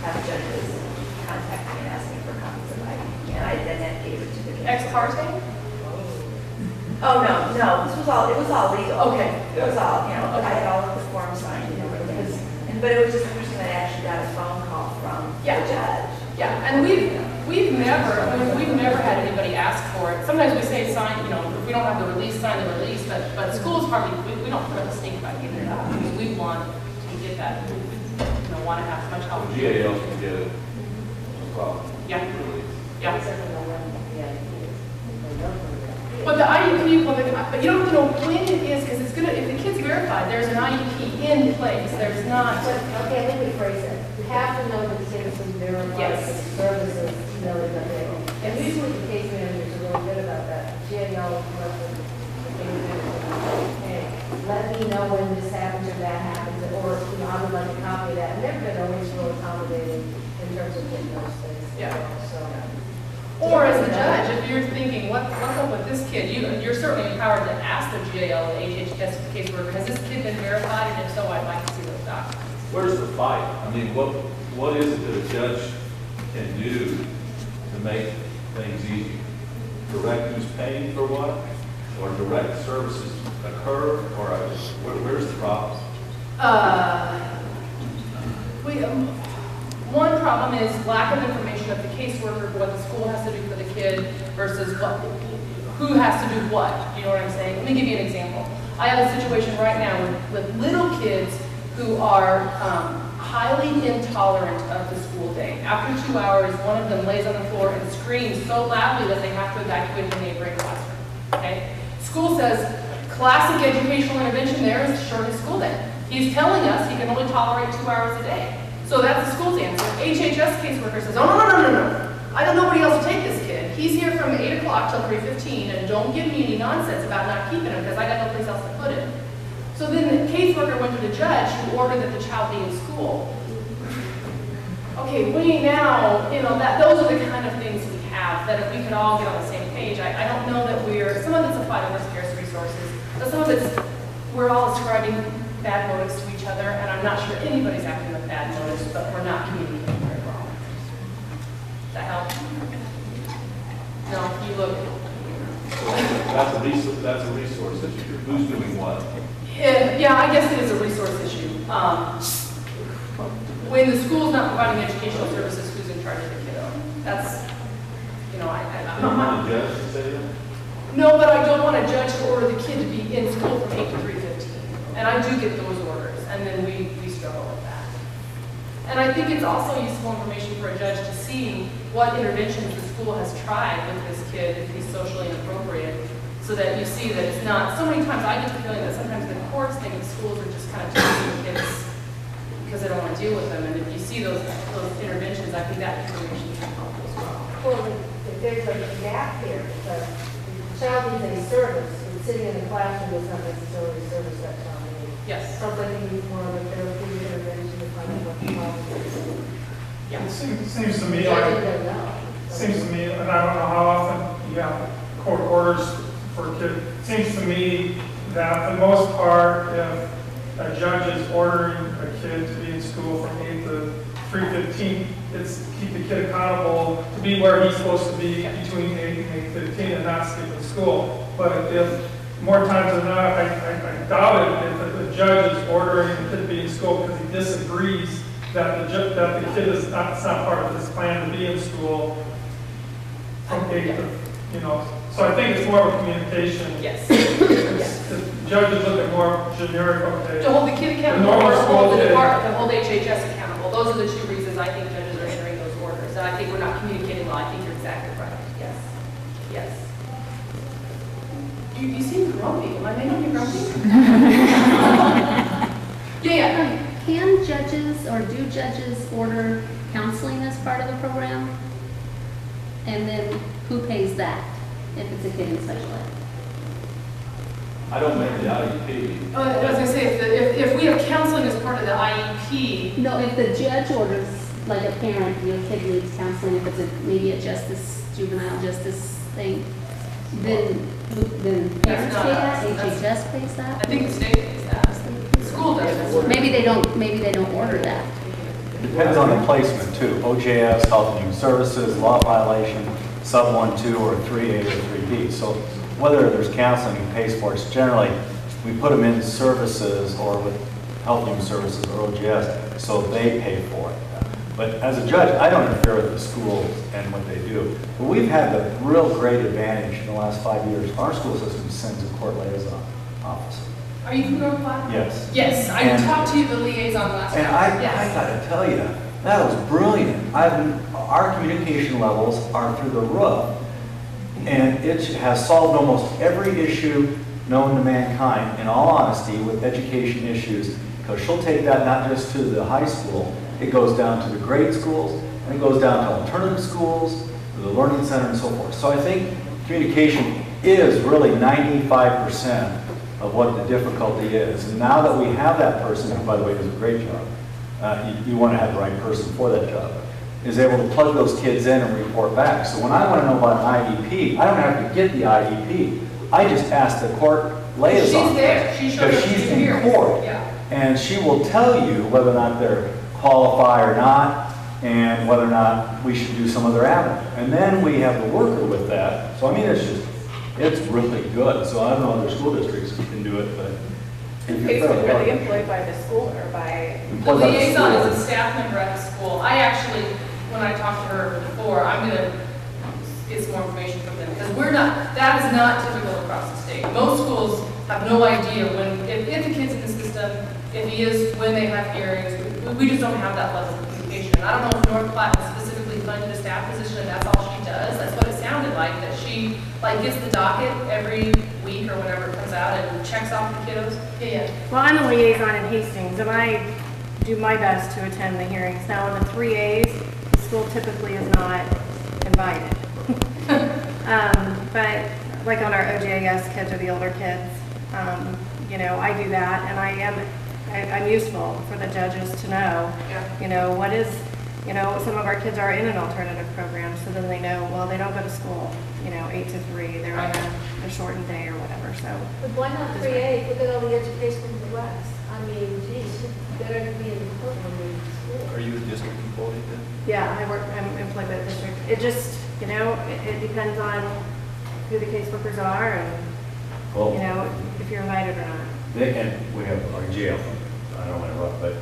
have judges contact me and ask me for copies of IEP, and I then gave it to the kids. Ex parte? Oh, no, it was all legal. Okay. It was all, I had all of the forms signed and everything. But it was just interesting that I actually got a phone call from the judge. Yeah, and we've never had anybody ask for it. Sometimes we say sign, if we don't have the release, sign the release, but schools hardly, we don't really think about getting it out. Because we want to get that, want to have as much help. The GAL can get it, no problem. Yeah. Release. Yeah. Yeah. But the IEP, but you don't have to know when it is, because it's gonna, if the kid's verified, there's an IEP in place. There's not. Okay, let me rephrase it. You have to know that the citizen verifies Yes. the services, that they. And usually the case managers are really good about that. GAO will come up with the case manager, hey, let me know when this happens or that happens, or, I would like a copy of that. And they've been always real accommodating in terms of getting those things. Yeah. So. Or as a judge, if you're thinking, what's up with this kid? You're certainly empowered to ask the GAL, the HHS caseworker, has this kid been verified? And if so, I'd like to see those documents. Where's the fight? I mean, what is it that a judge can do to make things easier? Direct who's paying for what? Or direct services occur? Or where's the problem? One problem is lack of information of the caseworker, what the school has to do for the kid versus who has to do what. You know what I'm saying? Let me give you an example. I have a situation right now with little kids who are highly intolerant of the school day. After 2 hours, one of them lays on the floor and screams so loudly that they have to evacuate the neighboring classroom. Okay? School says classic educational intervention there is shortest school day. He's telling us he can only tolerate 2 hours a day. So that's the school's answer. HHS caseworker says, oh, no. I got nobody else to take this kid. He's here from 8 o'clock till 3:15, and don't give me any nonsense about not keeping him because I got no place else to put him. So then the caseworker went to the judge who ordered that the child be in school. Okay, we now, those are the kind of things we have that if we could all get on the same page. I don't know that some of it's applied over scarce resources, but some of it's, we're all ascribing bad motives to each other, and I'm not sure anybody's acting with bad motives, but we're not communicating very well. Does that help? No, you look. That's a resource issue. Who's doing what? Yeah, I guess it is a resource issue. When the school's not providing educational services, who's in charge of the kiddo? That's, I'm not. The judge to say that? No, but I don't want a judge to order the kid to be in school from 8 to 3:15. And I do get those orders, and then we struggle with that. And I think it's also useful information for a judge to see what interventions the school has tried with this kid if he's socially inappropriate, so that you see that it's not, so many times I get the feeling that sometimes the courts think the schools are just kind of teaching kids because they don't want to deal with them, and if you see those interventions, I think that information can help as well. Well, if there's a gap here, the child needs a service, and sitting in the classroom is not necessarily a service that child needs. Yes. Something needs more of a therapeutic intervention to find out what the problem is. Yeah. It seems to me I like, don't know. seems to me, and I don't know how often you have court orders for a kid. It seems to me that for the most part, if a judge is ordering a kid to be in school from 8 to 3:15, it's keep the kid accountable to be where he's supposed to be between 8 and 8:15 and not skipping school. But if more times than not, I doubt it if the judge is ordering the kid to be in school because he disagrees that the kid is not, it's not part of his plan to be in school from 8 to, so I think it's more of a communication. Yes. The judges look at more generic, okay. To hold the kid accountable normal or school hold the day. department, to hold HHS accountable. Those are the two reasons I think judges are entering those orders. And I think we're not communicating well. I think you're exactly right. Yes. Yes. You seem grumpy. Am I making you grumpy? Yeah. Can judges or do judges order counseling as part of the program? And then who pays that if it's a kid in special ed? I don't make the IEP. I was going to say, if we have counseling as part of the IEP, No, if the judge orders, like a parent, your kid needs counseling, if it's maybe a juvenile justice thing, then parents not pay us. that, That's- HHS pays I that? think the state pays that. The school does. Maybe they don't order that. Depends on the placement too. OJS, Health and Human Services, law violation, sub 1, 2, or 3A or 3B. So whether there's counseling who pays for it, it's generally, we put them in services or with Health and Human Services or OJS, so they pay for it. But as a judge, I don't interfere with the schools and what they do. But we've had the real great advantage in the last 5 years. Our school system sends a court liaison officer. Are you from North Platte? Yes. Yes, I And- talked to you, the liaison last And time. I Yes. gotta tell you, that was brilliant. Our communication levels are through the roof. And it has solved almost every issue known to mankind, in all honesty, with education issues. Because she'll take that not just to the high school, it goes down to the grade schools, and it goes down to alternative schools, to the learning center and so forth. So I think communication is really 95% of what the difficulty is. And now that we have that person, who by the way does a great job, you want to have the right person for that job, is able to plug those kids in and report back. So when I want to know about an IEP, I don't have to get the IEP. I just ask the court liaison. She's there. She shows Because up she's to in hear. court. Yeah. And she will tell you whether or not they're qualified or not, and whether or not we should do some other avenue. And then we have the worker with that. So I mean, it's really good. So I don't know other school districts can do it, but if you're fairly Are they lucky. employed by the school or by? The Employed by the liaison school. is a staff member at the school. I actually, when I talked to her before, I'm going to get some more information from them. Because that is not typical across the state. Most schools have no idea if the kid's in the system, if he is, when they have hearings. We just don't have that level of communication. I don't know if North Platte has specifically funded a staff position and that's all she does. That's what it sounded like, that she like gets the docket every week or whenever it comes out and checks off the kiddos. Yeah. Well, I'm a liaison in Hastings, and I do my best to attend the hearings. Now, in the 3As, the school typically is not invited. But like on our OJS kids or the older kids, you know, I do that, and I'm useful for the judges to know, you know, what is, you know, some of our kids are in an alternative program, so then they know, well, they don't go to school, you know, 8 to 3, they're on a shortened day or whatever, so. But why not 3A? Look at all the education in the West. I mean, geez, better to be in the courtroom than in school. Are you a district employee then? Yeah, I'm employed by the district. It just, you know, it depends on who the caseworkers are and, you know, if you're invited or not. And we have our jail, I don't want to interrupt, but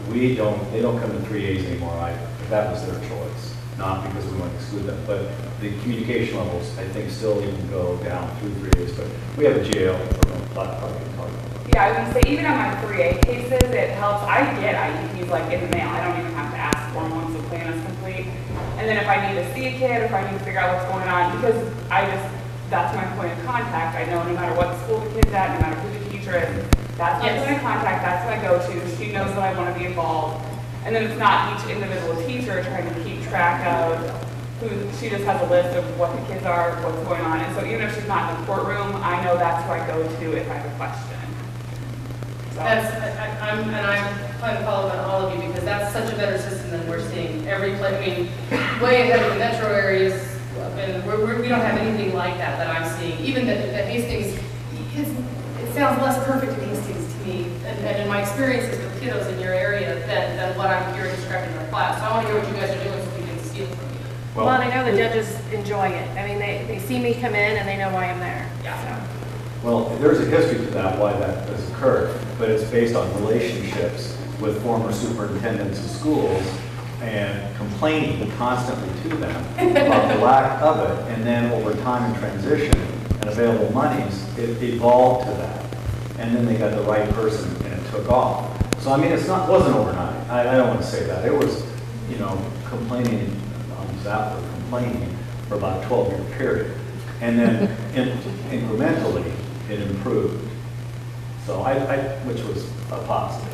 they don't come to 3As anymore either. That was their choice, not because we want to exclude them, but the communication levels, I think, still even go down through 3As, but we have a jail from a lot of Yeah, I was gonna say, even on my 3A cases, it helps. I get IEPs like in the mail. I don't even have to ask for them once the plan is complete. And then if I need to see a kid, if I need to figure out what's going on, because that's my point of contact. I know no matter what school the kid's at, no matter who the teacher is, that's my point of contact, that's who I go to. She knows that I want to be involved. And then it's not each individual teacher trying to keep track of she just has a list of what the kids are, what's going on. And so even if she's not in the courtroom, I know that's who I go to if I have a question. So. I'm trying to follow on all of you because that's such a better system than we're seeing every place. I mean, way ahead of the metro areas, and we don't have anything like that I'm seeing. Even the Hastings, it sounds less perfect in Hastings to me, and in my experiences with kiddos in your area than what I'm hearing described in our class. So I want to hear what you guys are doing so we can steal from you. Well, I know the judges enjoy it. I mean, they see me come in and they know why I'm there. Yeah. So. Well, there's a history to that, why that has occurred, but it's based on relationships with former superintendents of schools and complaining constantly to them about the lack of it. And then over time and transition and available monies, it evolved to that. And then they got the right person and it took off. So I mean, wasn't overnight. I don't want to say that. It was, you know, complaining for about a 12-year period. And then incrementally, it improved. So which was a positive.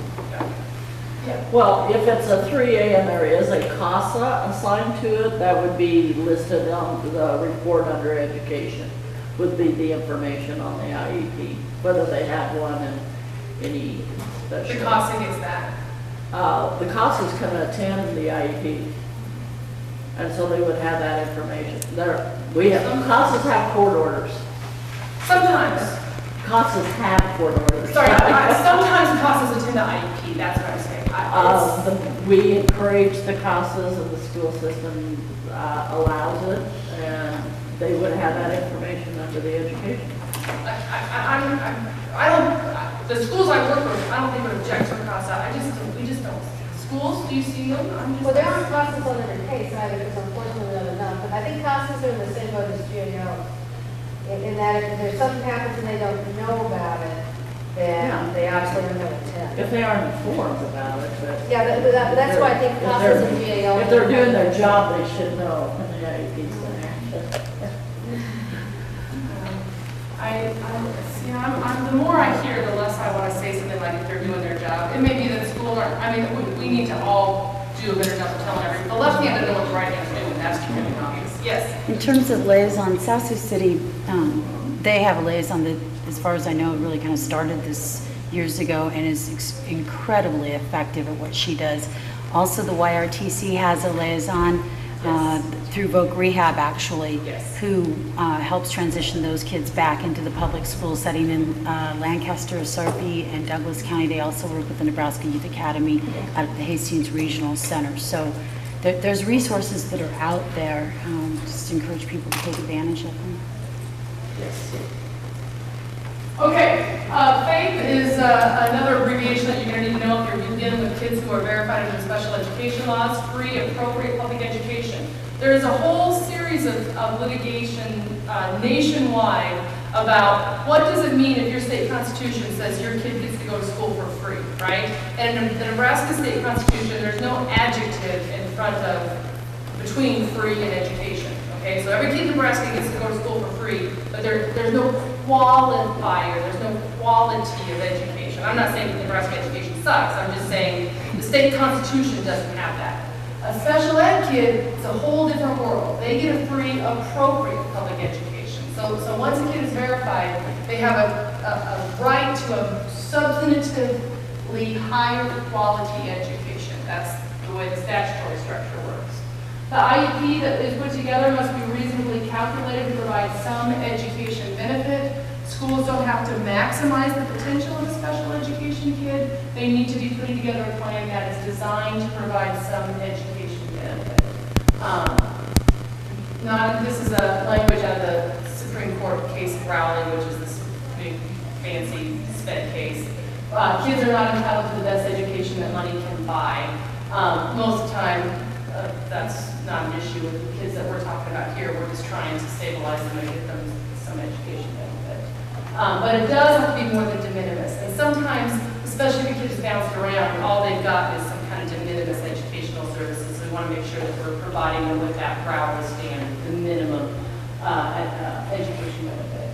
Well, if it's a 3A and there is a CASA assigned to it, that would be listed on the report under education, would be the information on the IEP, whether they have one in any special. The CASA gets that. The CASA's can attend the IEP. And so they would have that information. CASAs have court orders. Sometimes. CASAs have court orders. Sorry, sometimes CASAs attend the IEP, that's what I'm saying. We encourage the CASAs and the school system allows it, and they would have that information under the education. The schools I work with, I don't think would object to a CASA. We just don't. Schools, do you see them? Well, there aren't CASAs on every case either, because unfortunately not enough. But I think CASAs are in the same boat as GAO. In that if there's something happens and they don't know about it, then they absolutely don't attend. If they aren't informed about it, but. Yeah, but that's why I think CASAs and GAO. If they're doing their job, they should know when the IEP's in action. The more I hear, the less I want to say something like if they're doing their job. It may be that schools aren't, we need to all do a better job of telling everyone. The left hand doesn't know what the right hand's doing, that's really obvious. Yes? In terms of liaison, South Sioux City, they have a liaison that, as far as I know, really kind of started this years ago and is incredibly effective at what she does. Also, the YRTC has a liaison through Voc Rehab, actually, who helps transition those kids back into the public school setting in Lancaster, Sarpy, and Douglas County. They also work with the Nebraska Youth Academy at the Hastings Regional Center. So there's resources that are out there. Just encourage people to take advantage of them. Yes. Okay, FAPE is another abbreviation that you're going to need to know if you're dealing with kids who are verified under the special education laws, free, appropriate public education. There is a whole series of litigation nationwide about what does it mean if your state constitution says your kid gets to go to school for free, right? And in the Nebraska state constitution, there's no adjective in front of between free and education. Okay, so every kid in Nebraska gets to go to school for free, but there's no qualifier, there's no quality of education. I'm not saying that Nebraska education sucks, I'm just saying the state constitution doesn't have that. A special ed kid is a whole different world. They get a free, appropriate public education. So once a kid is verified, they have a right to a substantively higher quality education. That's the way the statutory structure works. The IEP that is put together must be reasonably calculated to provide some education benefit. Schools don't have to maximize the potential of a special education kid. They need to be putting together a plan that is designed to provide some education benefit. This is a language out of the Supreme Court case of Rowley, which is this big, fancy SPED case. Kids are not entitled to the best education that money can buy. Most of the time, that's not an issue with the kids that we're talking about here. We're just trying to stabilize them and get them some education benefit. But it does have to be more than de minimis. And sometimes, especially if a kid is bounced around, all they've got is some kind of de minimis educational services. So we want to make sure that we're providing them with that Rowley standard, the minimum education benefit.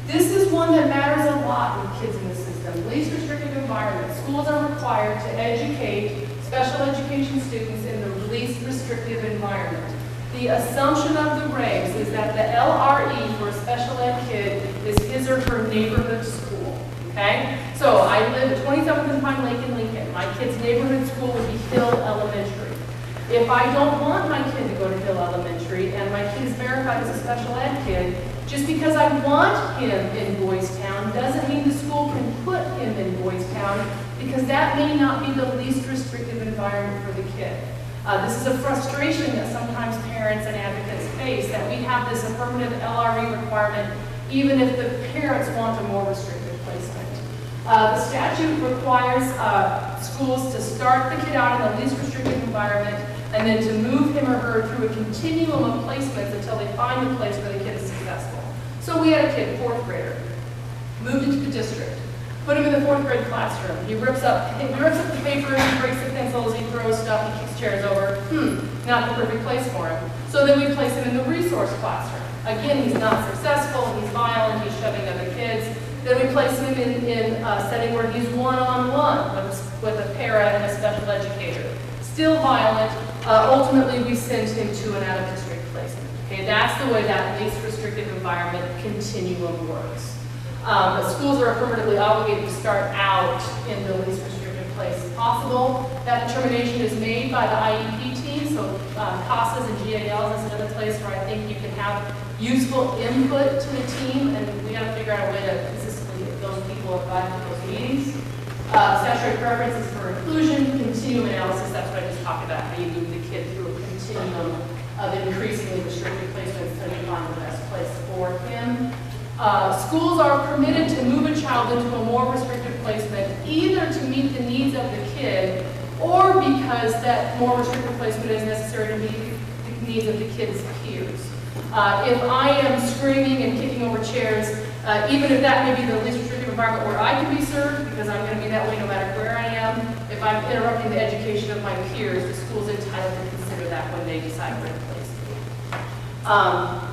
This is one that matters a lot with kids in the system. Least restrictive environment. Schools are required to educate special education students in the least restrictive environment. The assumption of the regs is that the LRE for a special ed kid is his or her neighborhood school, okay? So I live at 27th and Pine Lake in Lincoln. My kid's neighborhood school would be Hill Elementary. If I don't want my kid to go to Hill Elementary and my kid is verified as a special ed kid, just because I want him in Boys Town doesn't mean the school can put him in Boys Town, because that may not be the least restrictive environment for the kid. This is a frustration that sometimes parents and advocates face, that we have this affirmative LRE requirement even if the parents want a more restrictive placement. The statute requires schools to start the kid out in the least restrictive environment and then to move him or her through a continuum of placements until they find the place where the kid is successful. So we had a kid, 4th grader, moved into the district. Put him in the 4th grade classroom. He rips up the paper, he breaks the pencils, he throws stuff, he kicks chairs over. Not the perfect place for him. So then we place him in the resource classroom. Again, he's not successful, he's violent, he's shoving other kids. Then we place him in a setting where he's one-on-one with a para and a special educator. Still violent. Ultimately, we send him to an out-of-district placement. Okay, that's the way that least restrictive environment continuum works. Schools are affirmatively obligated to start out in the least restrictive place possible. That determination is made by the IEP team, so Haase and GALs is another place where I think you can have useful input to the team, and we got to figure out a way to consistently get those people invited to those meetings. Statutory preferences for inclusion, continuum analysis, that's what I just talked about, how you move the kid through a continuum of increasingly restricted placements until you find the best place for him. Schools are permitted to move a child into a more restrictive placement either to meet the needs of the kid or because that more restrictive placement is necessary to meet the needs of the kid's peers. If I am screaming and kicking over chairs, even if that may be the least restrictive environment where I can be served, because I'm going to be that way no matter where I am, if I'm interrupting the education of my peers, the school's entitled to consider that when they decide where to place me.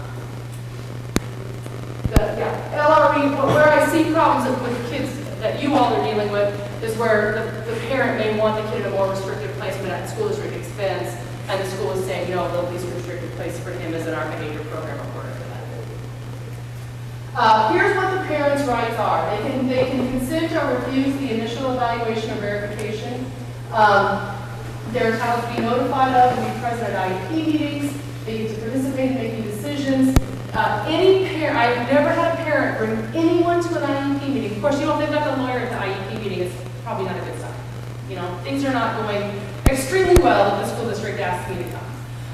LRE, where I see problems with kids that you all are dealing with is where the parent may want the kid in a more restrictive placement at the school district expense, and the school is saying, no, the least restrictive place for him is in our behavior program according to that. Here's what the parents' rights are. They can consent or refuse the initial evaluation or verification. They're entitled to be notified of and be present at IEP meetings. They get to participate in making decisions. Any parent, I've never had a parent bring anyone to an IEP meeting. Of course, you know, if they've got the lawyer at the IEP meeting, it's probably not a good sign. You know, things are not going extremely well if the school district asks me to come.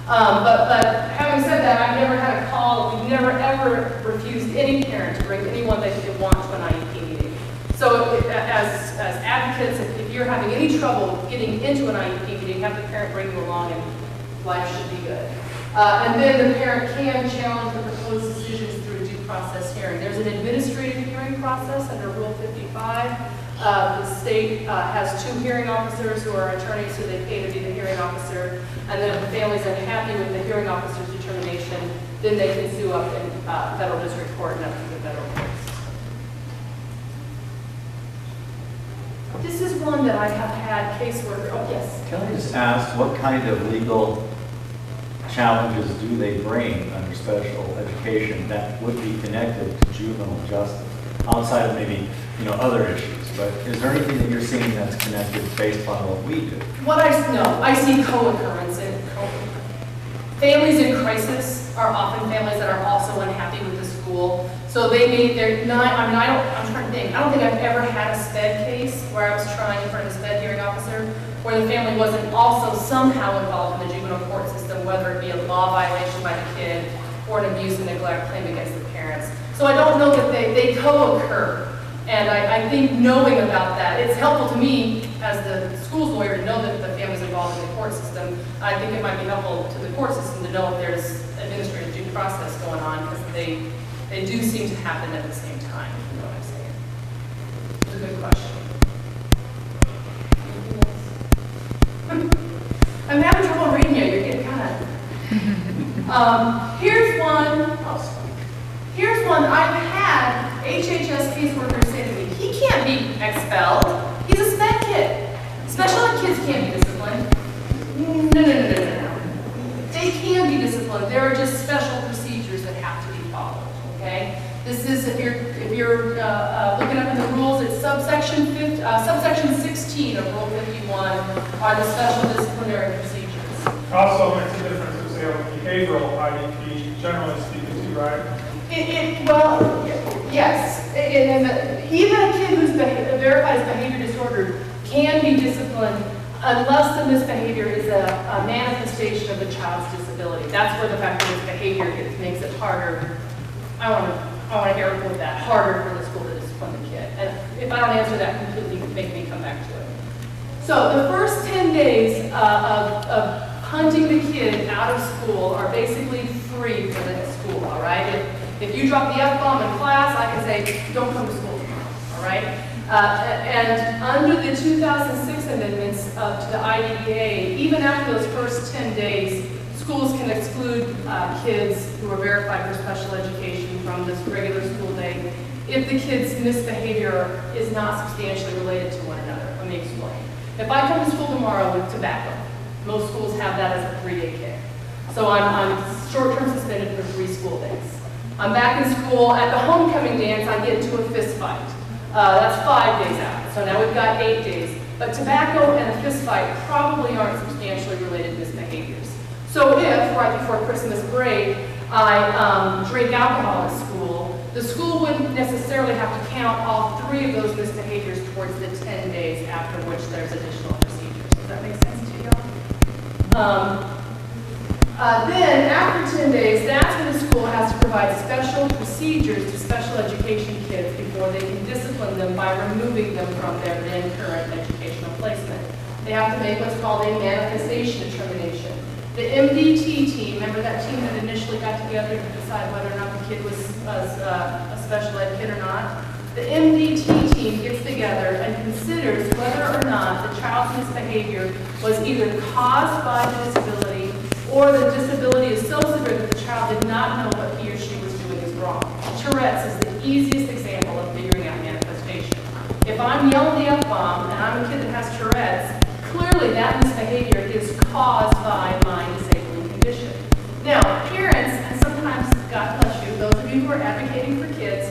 But having said that, I've never had a call, we've never ever refused any parent to bring anyone that they want to an IEP meeting. So as advocates, if you're having any trouble getting into an IEP meeting, have the parent bring you along and life should be good. And then the parent can challenge the proposed decisions through a due process hearing. There's an administrative hearing process under Rule 55. The state has 2 hearing officers who are attorneys who they pay to be the hearing officer. And then if the family's unhappy with the hearing officer's determination, then they can sue up in federal district court and up to the federal courts. This is one that I have had caseworker, oh yes. Can I just ask, what kind of legal challenges do they bring under special education that would be connected to juvenile justice? Outside of maybe, other issues, but is there anything that you're seeing that's connected based upon what we do? I see co-occurrence in families in crisis are often families that are also unhappy with the school. So they're not, I'm trying to think, I don't think I've ever had a SPED case where I was trying in front of a SPED hearing officer where the family wasn't also somehow involved in the juvenile court system, whether it be a law violation by the kid or an abuse and neglect claim against the parents. So I don't know that they co-occur. And I think knowing about that, it's helpful to me as the school's lawyer to know that the family's involved in the court system. I think it might be helpful to the court system to know if there's administrative due process going on, because they do seem to happen at the same time, you know what I'm saying? It's a good question. I'm having trouble reading you, you're getting kind of... Here's one I've had HHS caseworkers say to me, he can't be expelled. He's a SPED kid. Special ed kids can't be disciplined. No. They can be disciplined. There are just special procedures that have to be followed, okay? This is, if you're looking up in the rules, it's subsection 16 of Rule 51 are the special disciplinary procedures. Also makes a difference if they have a behavioral IEP, generally speaking, too, right? Yes. And even a kid who's verified as behavior disorder can be disciplined unless the misbehavior is a manifestation of the child's disability. That's where the fact that it's behavior makes it harder. I want to air quote that, harder for the school to discipline the kid. And if I don't answer that completely, make me come back to it. So the first 10 days of hunting the kid out of school are basically free for the school, all right? If you drop the F-bomb in class, I can say, don't come to school tomorrow, all right? And under the 2006 amendments to the IDEA, even after those first 10 days, schools can exclude kids who are verified for special education from this regular school day if the kid's misbehavior is not substantially related to one another. Let me explain. If I come to school tomorrow with tobacco, most schools have that as a 3-day kick. So I'm short-term suspended for 3 school days. I'm back in school. At the homecoming dance, I get into a fist fight. That's 5 days out. So now we've got 8 days. But tobacco and a fist fight probably aren't substantially related misbehaviors. So if, right before Christmas break, I drink alcohol at school, the school wouldn't necessarily have to count all 3 of those misbehaviors towards the 10 days after which there's additional procedures. Does that make sense to you? Then, after 10 days, that's when the school has to provide special procedures to special education kids before they can discipline them by removing them from their then current educational placement. They have to make what's called a manifestation determination. The MDT team, remember that team that initially got together to decide whether or not the kid was a special ed kid or not? The MDT team gets together and considers whether or not the child's misbehavior was either caused by the disability or the disability is so severe that the child did not know what he or she was doing is wrong. Tourette's is the easiest example of figuring out manifestation. If I'm yelling the F-bomb and I'm a kid that has Tourette's, clearly that misbehavior is caused by my disabling condition. Now, parents, and sometimes, God bless you, those of you who are advocating for kids,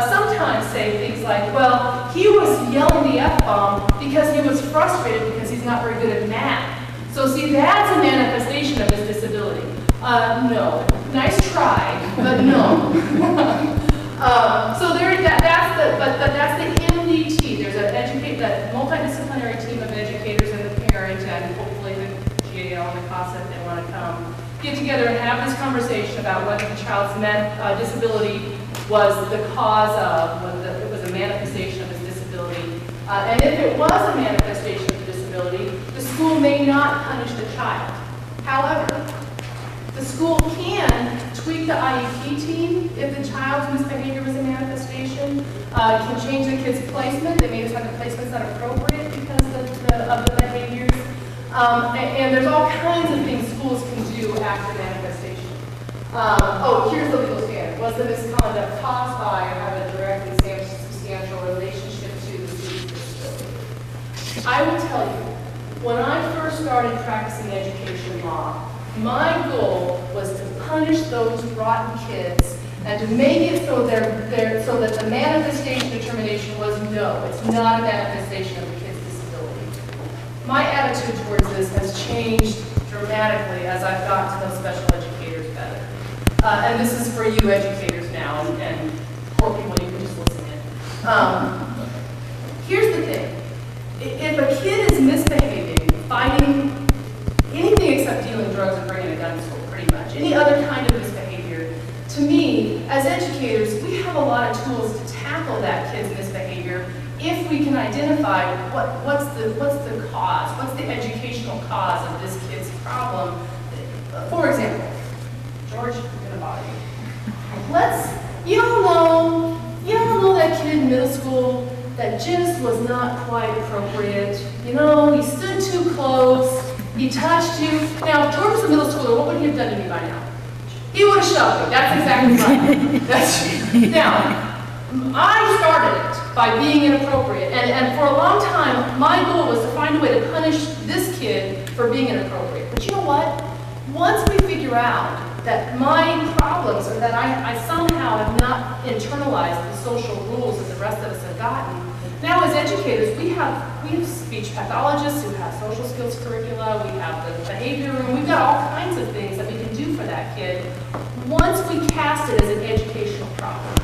sometimes say things like, well, he was yelling the F-bomb because he was frustrated because he's not very good at math. So see, that's a manifestation of his disability. No. Nice try, but no. So that's the MDT. There's that multidisciplinary team of educators and the parent and hopefully the GAL and the Haase if they want to come, get together and have this conversation about whether the child's disability was the cause of, whether it was a manifestation of his disability. And if it was a manifestation of the disability, the school may not punish the child. However, The school can tweak the IEP team if the child's misbehavior is a manifestation, can change the kid's placement. They may decide the placement's not appropriate because of the behaviors. And there's all kinds of things schools can do after manifestation. Here's the legal standard. Was the misconduct caused by or have a direct and substantial relationship to the student's disability? I will tell you, when I first started practicing education law, my goal was to punish those rotten kids and to make it so that the manifestation determination was no, it's not a manifestation of the kid's disability. My attitude towards this has changed dramatically as I've gotten to know special educators better. And this is for you educators now, and poor people, you can just listen in. Here's the thing. If a kid is misbehaving, fighting, anything except dealing drugs and bringing a gun to school, pretty much, any other kind of misbehavior, to me, as educators, we have a lot of tools to tackle that kid's misbehavior if we can identify what's the cause, what's the educational cause of this kid's problem. For example, George, I'm gonna bother you. You all know that kid in middle school that just was not quite appropriate. You know, he stood too close, he touched you. Now, if George was a middle schooler, what would he have done to me by now? He would have shoved me. That's exactly right. Now, I started it by being inappropriate, and for a long time, my goal was to find a way to punish this kid for being inappropriate. But you know what? Once we figure out that my problems are that I somehow have not internalized the social rules that the rest of us have gotten, now as educators, we have speech pathologists who have social skills curricula, we have the behavior room, we've got all kinds of things that we can do for that kid once we cast it as an educational problem.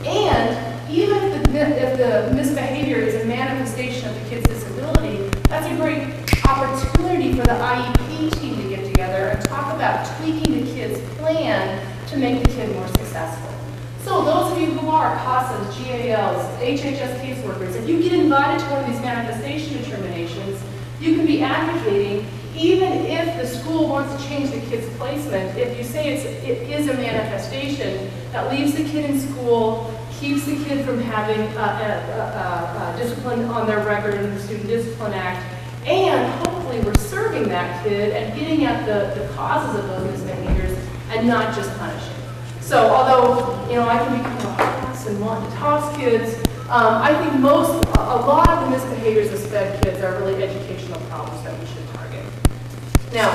And even if the misbehavior is a manifestation of the kid's disability, that's a great opportunity for the IEP team to get together and talk about tweaking the kid's plan to make the kid more successful. So those of you who are Haasas, GALs, HHS caseworkers, if you get invited to one of these manifestation determinations, you can be advocating, even if the school wants to change the kid's placement, if you say it is a manifestation that leaves the kid in school, keeps the kid from having discipline on their record in the Student Discipline Act, and hopefully we're serving that kid and getting at the causes of those misbehaviors and not just punishing. So although, I can become a hoss and want to toss kids, I think a lot of the misbehaviors of SPED kids are really educational problems that we should target. Now,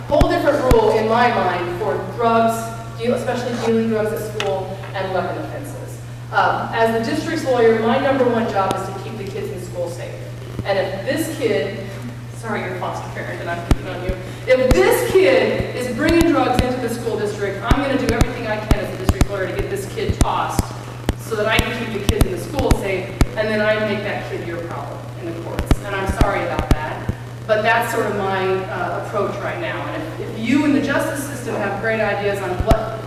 whole different rule in my mind for drugs, especially dealing drugs at school, and weapon offenses. As the district's lawyer, my #1 job is to keep the kids in school safe. And if this kid, sorry you're a foster parent and I'm picking on you, if this kid is bringing drugs into the school district, I'm going to do everything I can as a district lawyer to get this kid tossed so that I can keep the kids in the school safe, and then I make that kid your problem in the courts. And I'm sorry about that, but that's sort of my approach right now. And if you in the justice system have great ideas on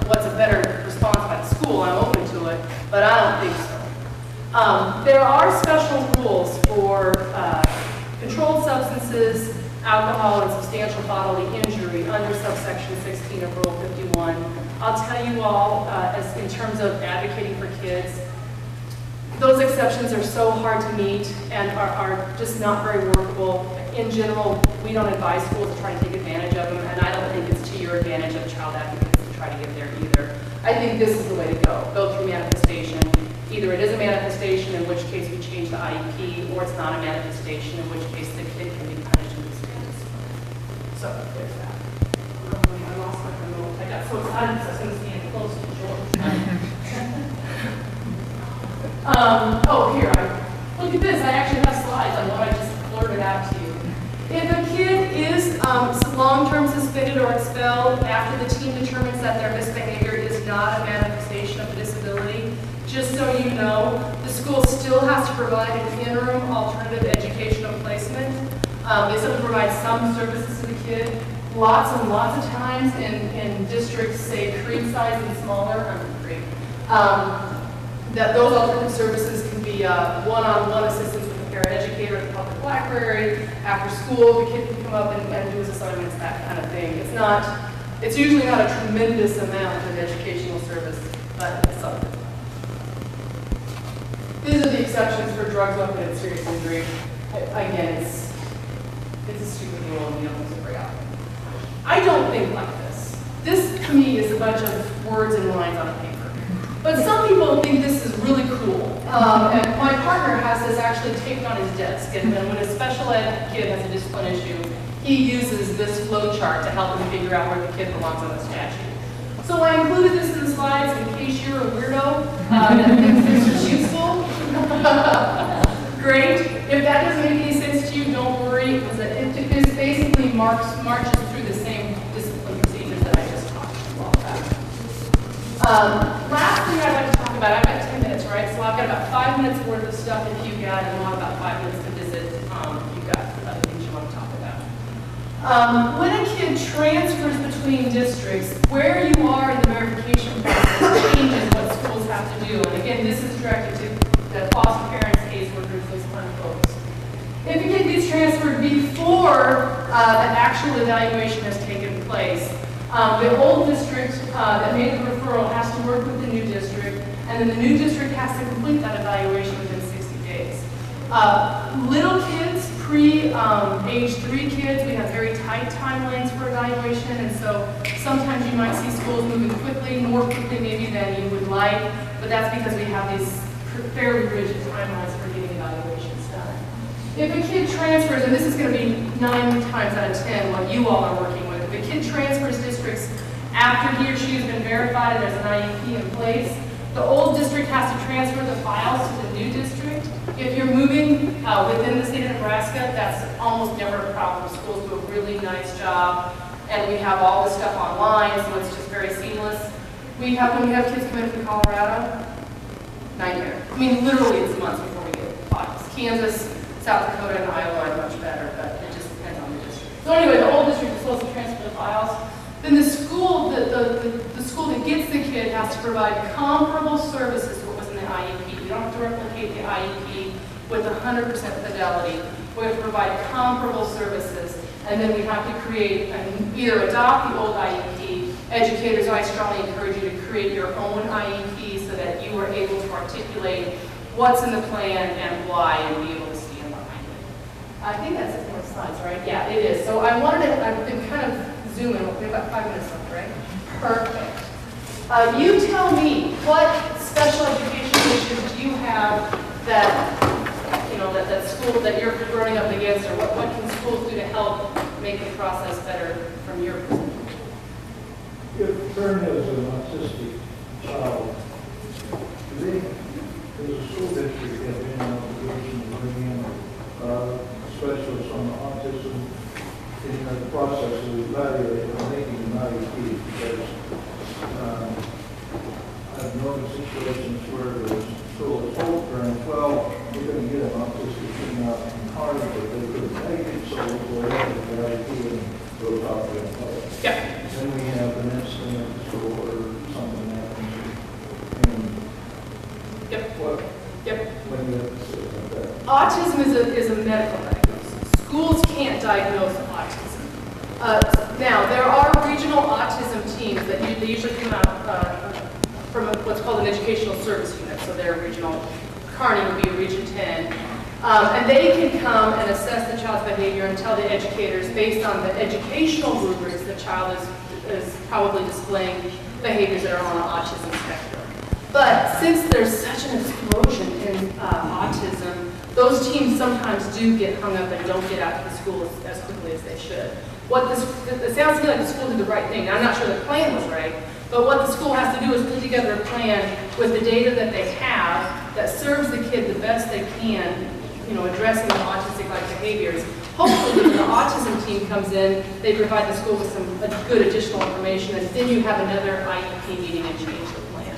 what's a better response by the school, I'm open to it, but I don't think so. There are special rules for controlled substances, alcohol, and substantial bodily injury under subsection 16 of Rule 51. I'll tell you all, as in terms of advocating for kids, those exceptions are so hard to meet and are just not very workable. In general, we don't advise schools to try to take advantage of them, and I don't think it's to your advantage of child advocates to try to get there either. I think this is the way to go through manifestation. Either it is a manifestation, in which case we change the IEP, or it's not a manifestation, in which case the kid can be punished in the students. So there's that. I lost my remote. I got so excited because I was going to stand close to George. Here, look at this. I actually have slides on what I just blurted out to you. If a kid is long-term suspended or expelled after the team determines that their misbehavior is not a manifestation of a disability, just so you know, the school still has to provide an interim alternative educational placement. They still have to provide some services to the kid. Lots and lots of times in districts, say Creekside and smaller, that those alternative services can be one-on-one assistance with a parent educator at the public library. After school, the kid can come up and do his assignments, that kind of thing. It's not It's usually not a tremendous amount of educational service, but it's something. These are the exceptions for drugs, weapon, and serious injury. Again, it's a stupid rule and you don't use it very often. I don't think like this. This, to me, is a bunch of words and lines on a paper. But some people think this is really cool. And my partner has this actually taped on his desk. And then when a special ed kid has a discipline issue, he uses this flow chart to help him figure out where the kid belongs on the statute. So I included this in the slides in case you're a weirdo that thinks this is useful. Great. If that doesn't make any sense to you, don't worry, because it just basically marches through the same discipline procedures that I just talked about. Last thing I'd like to talk about, I've got 10 minutes, right? So I've got about 5 minutes worth of stuff if you've got, and we'll have about 5 minutes to visit. You've got other things you want to talk about. When a kid transfers between districts, where you are in the verification process changes what schools have to do. And again, this is directed to the foster parents, caseworkers, those kind of folks. If a kid gets transferred before the actual evaluation has taken place, the old district that made the referral has to work with the new district, and then the new district has to complete that evaluation within 60 days. Little kids, age 3 kids, we have very tight timelines for evaluation, and so sometimes you might see schools moving quickly, more quickly maybe than you would like, but that's because we have these fairly rigid timelines for getting evaluations done. If a kid transfers, and this is going to be 9 times out of 10 what you all are working with, if a kid transfers districts after he or she has been verified and there's an IEP in place, the old district has to transfer the files to the new district. If you're moving within the state of Nebraska, that's almost never a problem. Schools do a really nice job, and we have all this stuff online, so it's just very seamless. When we have kids come in from Colorado, nightmare. I mean, literally it's months before we get files. Kansas, South Dakota, and Iowa are much better, but it just depends on the district. So anyway, the old district is supposed to transfer the files. Then the school, the school that gets the kid has to provide comparable services to what was in the IEP. We don't have to replicate the IEP with 100% fidelity. We have to provide comparable services, and then we have to create either adopt the old IEP. Educators, I strongly encourage you to create your own IEP so that you are able to articulate what's in the plan and why, and be able to stand behind it. I think that's it for the slides, right? Yeah, it is. So I wanted to, I've been kind of zooming. We have about 5 minutes left, right? Perfect. You tell me, what special education issues do you have that, you know, that school that you're running up against, or what can schools do to help make the process better from your perspective? If a parent has an autistic child, does the school district have any obligation to bring in specialists on autism in the process of evaluating and making an IEP? Because I've known situations where the school has told parents, well, we're going to get an autistic kid out in college, but they couldn't make it, so we'll go ahead with the IEP and go talk to them. Yeah. Then we have an incident at the school or something happens. And Yep. what? Yep. When you have to say about that? Autism is a medical diagnosis. Schools can't diagnose autism. Now, there are regional autism teams that they usually come out from what's called an educational service unit. So they're regional. Kearney would be a Region 10. And they can come and assess the child's behavior and tell the educators, based on the educational rubrics, the child is probably displaying behaviors that are on the autism spectrum. But since there's such an explosion in autism, those teams sometimes do get hung up and don't get out to the school as quickly as they should. It sounds to me like the school did the right thing. Now, I'm not sure the plan was right, but what the school has to do is put together a plan with the data that they have that serves the kid the best they can, you know, addressing the autistic-like behaviors. Hopefully, when the autism team comes in, they provide the school with some good additional information, and then you have another IEP meeting and change the plan.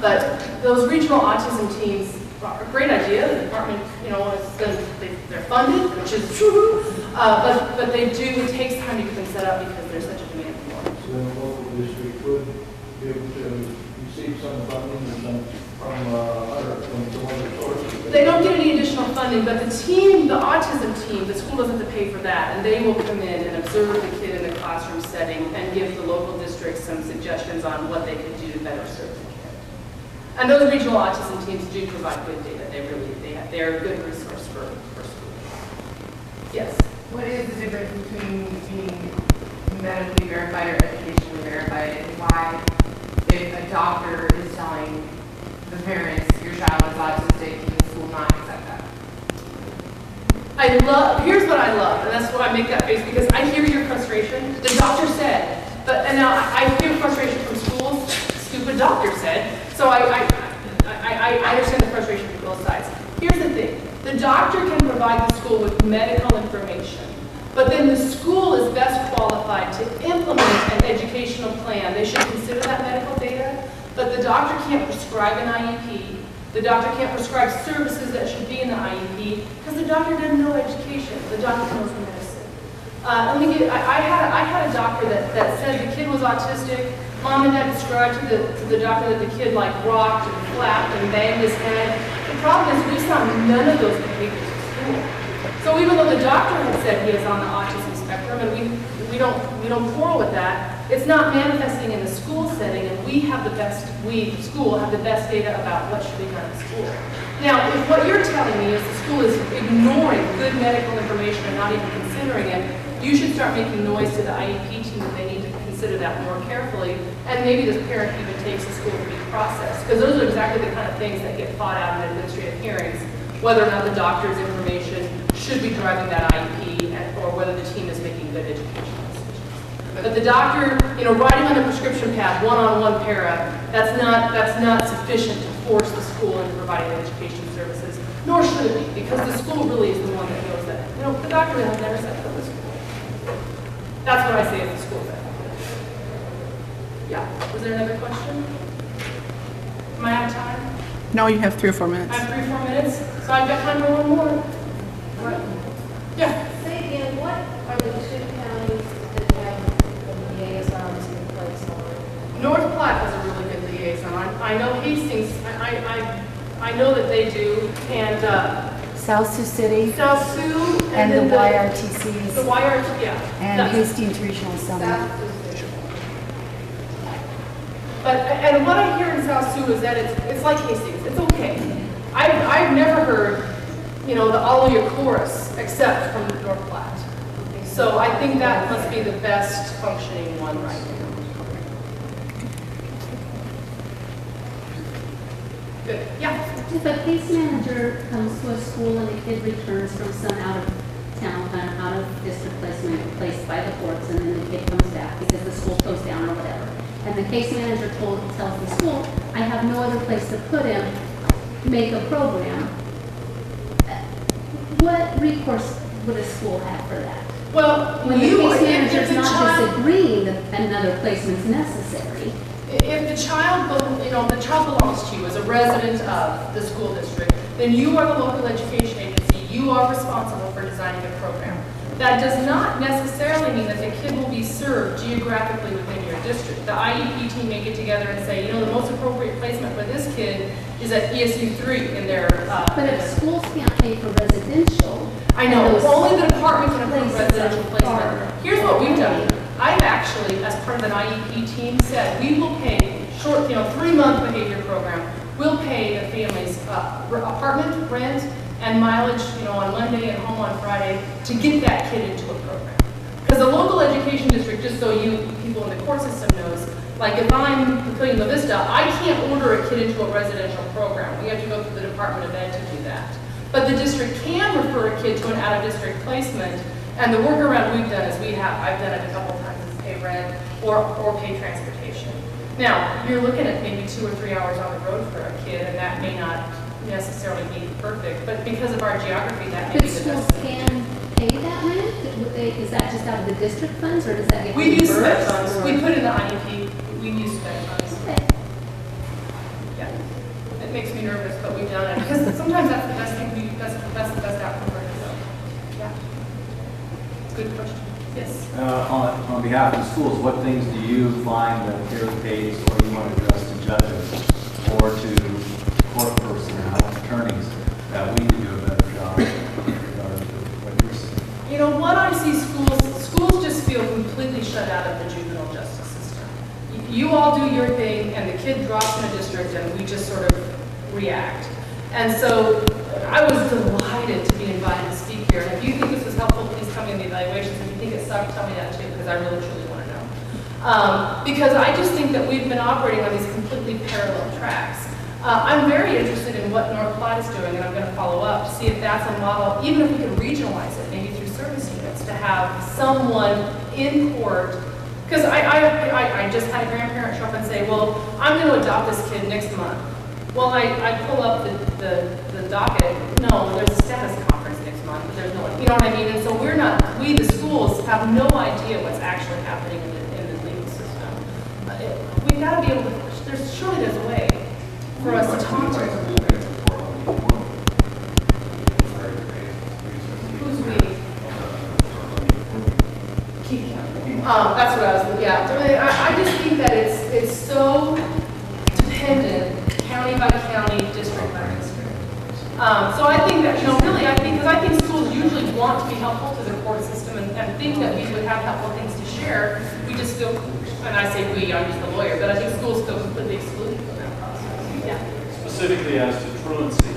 But those regional autism teams are a great idea. The department, you know, they're funded, which is true, but they do, it takes time to get them set up because there's such a demand for it. So then the local district would be able to receive some funding or some from other sources? They don't get any additional funding, but the team, the autism team, the school doesn't have to pay for that, and they will come in and observe the kid in the classroom setting and give the local districts some suggestions on what they could do to better serve the kid. And those regional autism teams do provide good data. They're a good resource for schools. Yes? What is the difference between being medically verified or educationally verified, and why, if a doctor is telling the parents your child is autistic, can the school not accept that? Here's what I love, and that's why I make that face, because I hear your frustration. The doctor said, and now I hear frustration from schools, stupid doctor said, so I understand the frustration from both sides. Here's the thing, the doctor can provide the school with medical information, but then the school is best qualified to implement an educational plan. They should consider that medical data, but the doctor can't prescribe an IEP. The doctor can't prescribe services that should be in the IEP because the doctor doesn't know education. The doctor knows medicine. I had a doctor that said the kid was autistic. Mom and dad described to the doctor that the kid like rocked and flapped and banged his head. The problem is we saw none of those behaviors at school. So even though the doctor had said he is on the autism spectrum, and we don't quarrel with that, it's not manifesting in the school setting, and we, the school, have the best data about what should be done in school. Now, if what you're telling me is the school is ignoring good medical information and not even considering it, you should start making noise to the IEP team that they need to consider that more carefully, and maybe this parent even takes the school to be processed, because those are exactly the kind of things that get fought out in administrative hearings, whether or not the doctor's information should be driving that IEP, or whether the team is making good educational decisions. But the doctor, writing on the prescription pad, one-on-one para, that's not sufficient to force the school into providing education services, nor should it be, because the school really is the one that knows that. The doctor has never said that to the school. That's what I say as the school said. Yeah, was there another question? Am I out of time? No, you have 3 or 4 minutes. I have 3 or 4 minutes, so I've got time for one more. Right. Yeah. Say again, what are the 2 counties that have the liaisons in place already? North Platte has a really good liaison. I know Hastings, I know that they do, and South Sioux City. South Sioux. And then the YRTCs. The YRT, yeah. And Hastings Regional Summit. And what I hear in South Sioux is that it's like Hastings. It's okay. I've never heard, the Alleluia chorus except from North Platte. So I think that must be the best functioning one right now. Good. Yeah. If a case manager comes to a school and a kid returns from some out of district placement placed by the courts, and then the kid comes back because the school closed down or whatever, and the case manager tells the school, I have no other place to put him, make a program. What recourse would a school have for that? Well, when the case manager is not just agreeing that another placement is necessary. If the child belongs to you as a resident of the school district, then you are the local education agency. You are responsible for designing a program. That does not necessarily mean that the kid will be served geographically within your district. The IEP team may get together and say, the most appropriate placement for this kid is at ESU 3 in their... but if schools can't pay for residential... I know, only the department can approve residential placement. Here's what we've done. I've actually, as part of an IEP team, said we will pay short, 3-month behavior program. We'll pay the families apartment rent and mileage, on Monday and home on Friday to get that kid into a program. Because the local education district, just so you people in the court system knows, like if I'm including La Vista, I can't order a kid into a residential program. We have to go through the Department of Ed to do that. But the district can refer a kid to an out-of-district placement, and the workaround we've done is I've done it a couple times, is pay rent or pay transportation. Now, you're looking at maybe 2 or 3 hours on the road for a kid, and that may not necessarily be perfect, but because of our geography, that may be the best. Schools can pay that rent? Is that just out of the district funds, or does that get We use sped reimbursed, funds. or- We put in the IEP. We use sped funds. Okay. Yeah. It makes me nervous, but we've done it because sometimes that's the best thing. That's the best outcome for us. So, yeah. Good question. Yes. On behalf of the schools, what things do you find that they're the case or you want to address to judges or to court personnel, attorneys, that we can do a better job? I see schools just feel completely shut out of the juvenile justice system. You all do your thing, and the kid drops in a district, and we just sort of react. And so I was delighted to be invited to speak here. And if you think this was helpful, please tell me in the evaluations. If you think it sucked, tell me that too, because I really truly want to know. Because I just think that we've been operating on these completely parallel tracks. I'm very interested in what North Platte is doing, and I'm going to follow up to see if that's a model, even if we could regionalize it, maybe through service units, to have someone in court. Because I just had a grandparent show up and say, well, I'm going to adopt this kid next month. Well, I pull up the docket. No, there's a status conference next month, but there's no, you know what I mean? And so we, the schools, have no idea what's actually happening in the legal system. We've got to be able to, surely there's a way for us to talk to them. Who's we? Keep counting. That's what I was, yeah. I just think that it's so dependent, county by county, district by district. So I think that, really, I think schools usually want to be helpful to the court system and think that we would have helpful things to share. We just feel, and I say we, I'm just a lawyer, but I think schools feel completely excluded from that process. Yeah. Specifically as to truancy,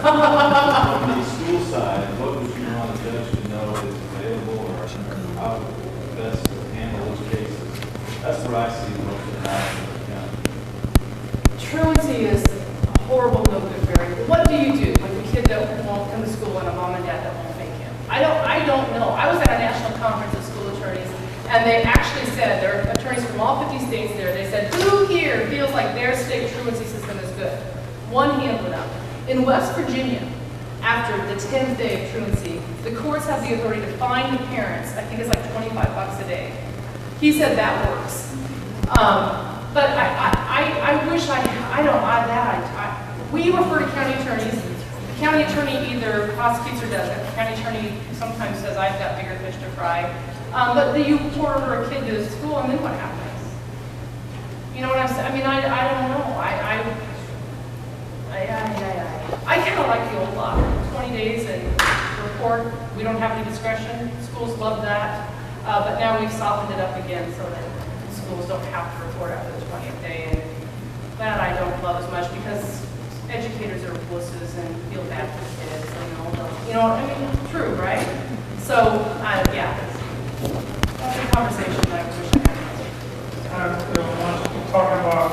from the school side, what would you want a judge to know is available or how best to handle those cases? That's what I see most of the time in the county. Truancy is a horrible, no good variable. What do you do with a kid that won't come to school and a mom and dad that won't make him? I don't know. I was at a national conference of school attorneys, and they actually said, there are attorneys from all 50 states there, they said, who here feels like their state truancy system is good? One hand went up. In West Virginia, after the 10th day of truancy, the courts have the authority to fine the parents, I think it's like $25 a day. He said that works. But I wish we refer to county attorneys. The county attorney either prosecutes or doesn't. The county attorney sometimes says, I've got bigger fish to fry. But you order a kid to school, and then what happens? You know what I'm saying? I mean, I don't know. I kind of like the old law, 20 days and report. We don't have any discretion. Schools love that. But now we've softened it up again so that schools don't have to report after the 20th day. And that I don't love as much because educators are wusses and feel bad for the kids. I mean, true, right? So, yeah, that's a conversation that I wish I had. Talking about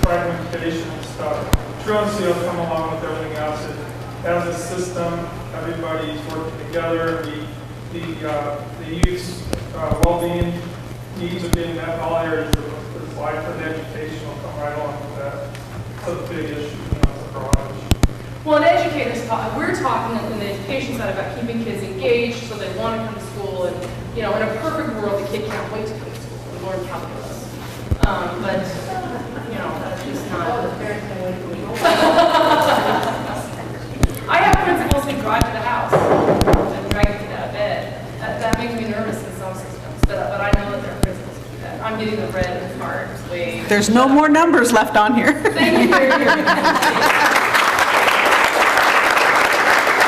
fragmentation and stuff. Truancy will come along with everything else. As a system, everybody's working together. The youth's well-being needs are being met in all areas of life, and education will come right along with that. It's a big issue, it's a broad issue. Well, and educators we're talking in the education side about keeping kids engaged so they want to come to school. And, in a perfect world, the kid can't wait to come to school and learn calculus. But, that's just not. The parents can wait for me. I have principals who drive to the house and drag a kid out of bed. That makes me nervous in some systems, but I know that there are principals who do that. I'm getting the red cards waved. There's no more numbers left on here. Thank you for your